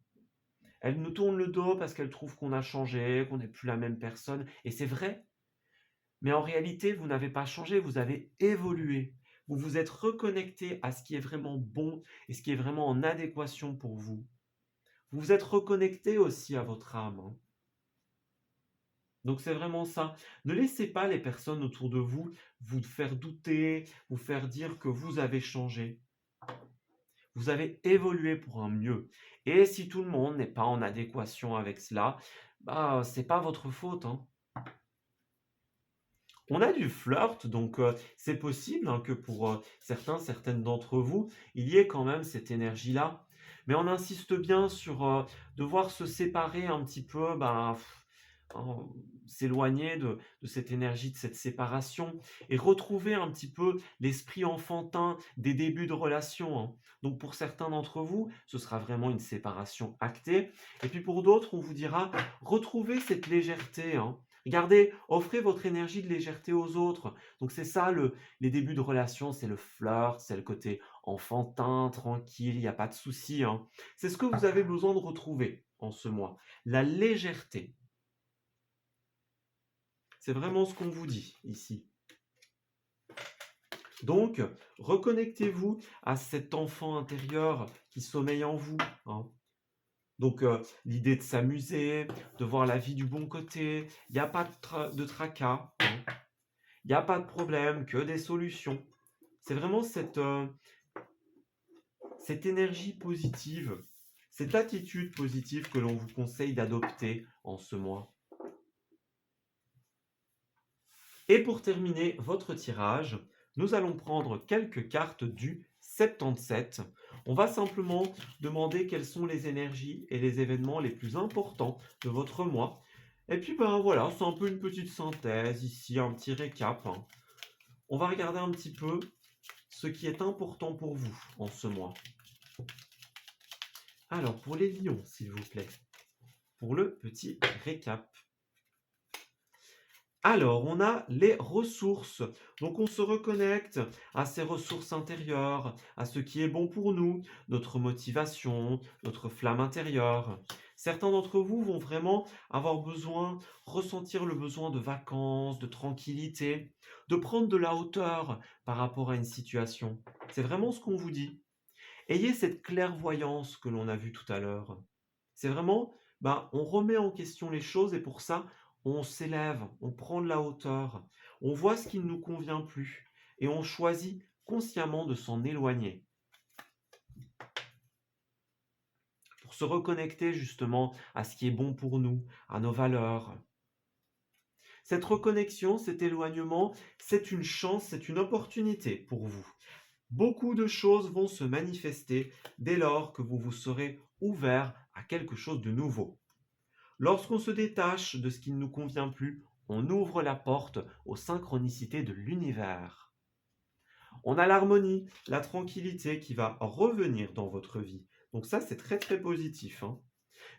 Elles nous tournent le dos parce qu'elles trouvent qu'on a changé, qu'on n'est plus la même personne. Et c'est vrai. Mais en réalité, vous n'avez pas changé, vous avez évolué. Vous vous êtes reconnecté à ce qui est vraiment bon et ce qui est vraiment en adéquation pour vous. Vous vous êtes reconnecté aussi à votre âme, hein. Donc c'est vraiment ça. Ne laissez pas les personnes autour de vous vous faire douter, vous faire dire que vous avez changé. Vous avez évolué pour un mieux. Et si tout le monde n'est pas en adéquation avec cela, bah c'est pas votre faute, hein. On a du flirt, donc c'est possible, hein, que pour certaines d'entre vous, il y ait quand même cette énergie-là. Mais on insiste bien sur devoir se séparer un petit peu, bah, hein, s'éloigner de cette énergie, de cette séparation et retrouver un petit peu l'esprit enfantin des débuts de relation, hein. Donc pour certains d'entre vous, ce sera vraiment une séparation actée et puis pour d'autres, on vous dira: «Retrouvez cette légèreté, hein. Regardez, offrez votre énergie de légèreté aux autres». Donc c'est ça les débuts de relation, c'est le flirt, c'est le côté enfantin, tranquille, il y a pas de souci, hein. C'est ce que vous avez besoin de retrouver en ce mois, la légèreté. C'est vraiment ce qu'on vous dit ici. Donc, reconnectez-vous à cet enfant intérieur qui sommeille en vous, hein. Donc, l'idée de s'amuser, de voir la vie du bon côté, il y a pas de tracas, hein. Il y a pas de problème, que des solutions. C'est vraiment cette énergie positive, cette attitude positive que l'on vous conseille d'adopter en ce mois. Et pour terminer votre tirage, nous allons prendre quelques cartes du 77. On va simplement demander quelles sont les énergies et les événements les plus importants de votre mois. Et puis ben voilà, c'est un peu une petite synthèse ici, un petit récap, hein. On va regarder un petit peu ce qui est important pour vous en ce mois. Alors pour les lions, s'il vous plaît, pour le petit récap. Alors, on a les ressources. Donc, on se reconnecte à ces ressources intérieures, à ce qui est bon pour nous, notre motivation, notre flamme intérieure. Certains d'entre vous vont vraiment avoir besoin, ressentir le besoin de vacances, de tranquillité, de prendre de la hauteur par rapport à une situation. C'est vraiment ce qu'on vous dit. Ayez cette clairvoyance que l'on a vue tout à l'heure. C'est vraiment, on remet en question les choses et pour ça, on s'élève, on prend de la hauteur, on voit ce qui ne nous convient plus et on choisit consciemment de s'en éloigner pour se reconnecter justement à ce qui est bon pour nous, à nos valeurs. Cette reconnexion, cet éloignement, c'est une chance, c'est une opportunité pour vous. Beaucoup de choses vont se manifester dès lors que vous vous serez ouvert à quelque chose de nouveau. Lorsqu'on se détache de ce qui ne nous convient plus, on ouvre la porte aux synchronicités de l'univers. On a l'harmonie, la tranquillité qui va revenir dans votre vie. Donc ça, c'est très très positif, hein.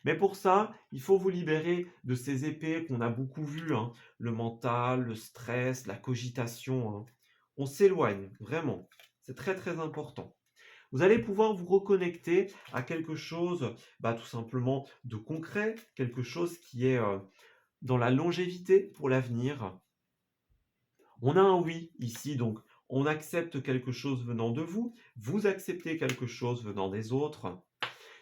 Mais pour ça, il faut vous libérer de ces épées qu'on a beaucoup vues, hein. Le mental, le stress, la cogitation, hein. On s'éloigne, vraiment. C'est très très important. Vous allez pouvoir vous reconnecter à quelque chose, tout simplement de concret, quelque chose qui est dans la longévité pour l'avenir. On a un oui ici, donc on accepte quelque chose venant de vous, vous acceptez quelque chose venant des autres.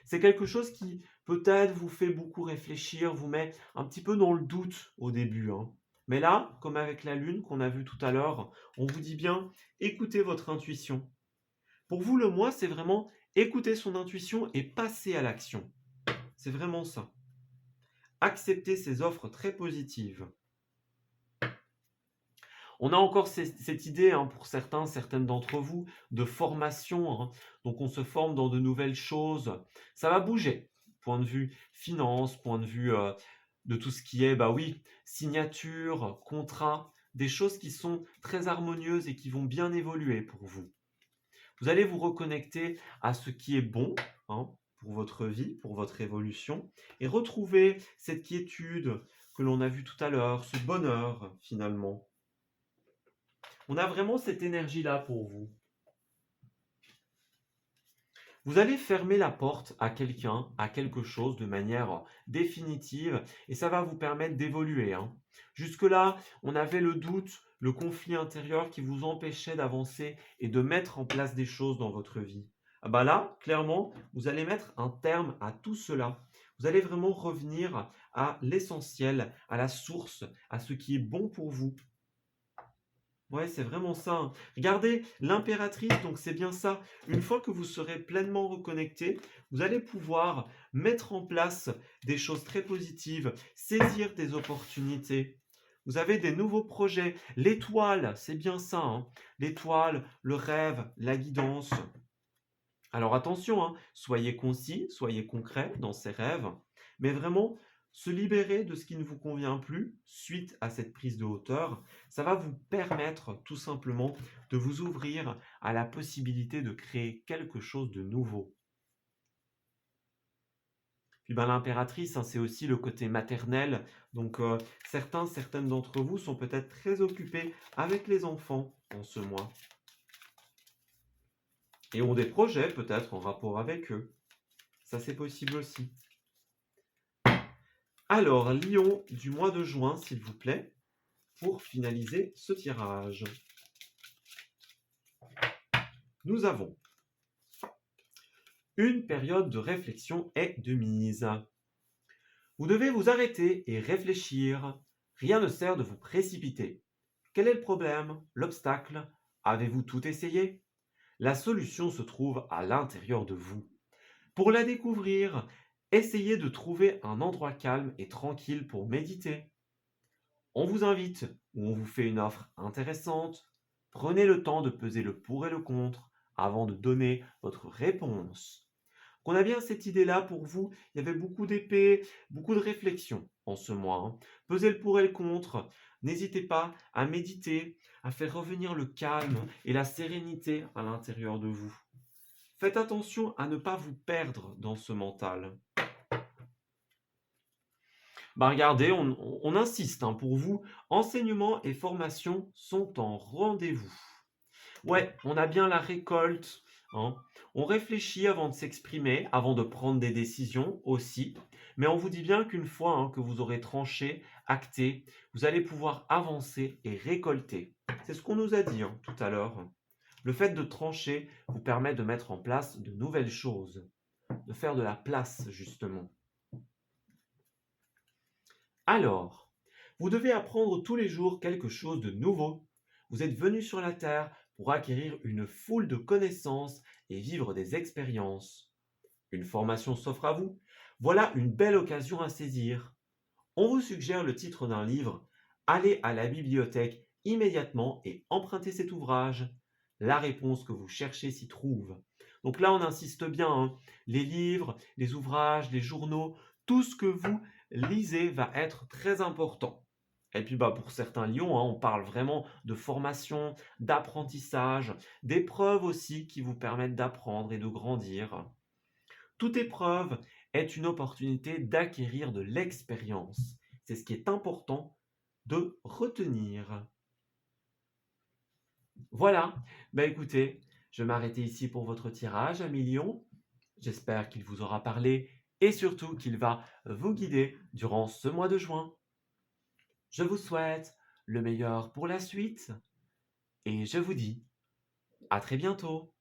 C'est quelque chose qui peut-être vous fait beaucoup réfléchir, vous met un petit peu dans le doute au début, hein. Mais là, comme avec la lune qu'on a vu tout à l'heure, on vous dit bien, écoutez votre intuition. Pour vous, le mois, c'est vraiment écouter son intuition et passer à l'action. C'est vraiment ça. Accepter ces offres très positives. On a encore cette idée, hein, pour certains, certaines d'entre vous, de formation, hein. Donc on se forme dans de nouvelles choses. Ça va bouger. Point de vue finance, point de vue de tout ce qui est, signature, contrat, des choses qui sont très harmonieuses et qui vont bien évoluer pour vous. Vous allez vous reconnecter à ce qui est bon, hein, pour votre vie, pour votre évolution, et retrouver cette quiétude que l'on a vue tout à l'heure, ce bonheur finalement. On a vraiment cette énergie-là pour vous. Vous allez fermer la porte à quelqu'un, à quelque chose de manière définitive et ça va vous permettre d'évoluer, hein. Jusque-là, on avait le doute, le conflit intérieur qui vous empêchait d'avancer et de mettre en place des choses dans votre vie. Ah bah là, clairement, vous allez mettre un terme à tout cela. Vous allez vraiment revenir à l'essentiel, à la source, à ce qui est bon pour vous. Ouais, c'est vraiment ça, hein. Regardez, l'impératrice, donc c'est bien ça. Une fois que vous serez pleinement reconnecté, vous allez pouvoir mettre en place des choses très positives, saisir des opportunités. Vous avez des nouveaux projets. L'étoile, c'est bien ça, hein. L'étoile, le rêve, la guidance. Alors attention, hein, soyez concis, soyez concret dans ces rêves, mais vraiment se libérer de ce qui ne vous convient plus suite à cette prise de hauteur, ça va vous permettre tout simplement de vous ouvrir à la possibilité de créer quelque chose de nouveau. Puis ben, l'impératrice, hein, c'est aussi le côté maternel. Donc certaines d'entre vous sont peut-être très occupés avec les enfants en ce mois et ont des projets peut-être en rapport avec eux. Ça, c'est possible aussi. Alors, Lion du mois de juin, s'il vous plaît, pour finaliser ce tirage. Nous avons une période de réflexion est de mise. Vous devez vous arrêter et réfléchir. Rien ne sert de vous précipiter. Quel est le problème? L'obstacle? Avez-vous tout essayé? La solution se trouve à l'intérieur de vous. Pour la découvrir, essayez de trouver un endroit calme et tranquille pour méditer. On vous invite ou on vous fait une offre intéressante. Prenez le temps de peser le pour et le contre avant de donner votre réponse. On a bien cette idée-là pour vous. Il y avait beaucoup d'épées, beaucoup de réflexion en ce mois, hein. Pesez le pour et le contre. N'hésitez pas à méditer, à faire revenir le calme et la sérénité à l'intérieur de vous. Faites attention à ne pas vous perdre dans ce mental. Bah regardez, on insiste, hein, pour vous. Enseignement et formation sont en rendez-vous. Ouais, on a bien la récolte, hein. On réfléchit avant de s'exprimer, avant de prendre des décisions aussi. Mais on vous dit bien qu'une fois, hein, que vous aurez tranché, acté, vous allez pouvoir avancer et récolter. C'est ce qu'on nous a dit, hein, tout à l'heure. Le fait de trancher vous permet de mettre en place de nouvelles choses, de faire de la place, justement. Alors, vous devez apprendre tous les jours quelque chose de nouveau. Vous êtes venu sur la Terre pour acquérir une foule de connaissances et vivre des expériences. Une formation s'offre à vous. Voilà une belle occasion à saisir. On vous suggère le titre d'un livre. Allez à la bibliothèque immédiatement et empruntez cet ouvrage. La réponse que vous cherchez s'y trouve. Donc là, on insiste bien, hein. Les livres, les ouvrages, les journaux, tout ce que vous lisez va être très important. Et puis bah, pour certains lions, hein, on parle vraiment de formation, d'apprentissage, d'épreuves aussi qui vous permettent d'apprendre et de grandir. Toute épreuve est une opportunité d'acquérir de l'expérience. C'est ce qui est important de retenir. Voilà, bah écoutez, je vais m'arrêter ici pour votre tirage, ami lion. J'espère qu'il vous aura parlé et surtout qu'il va vous guider durant ce mois de juin. Je vous souhaite le meilleur pour la suite et je vous dis à très bientôt.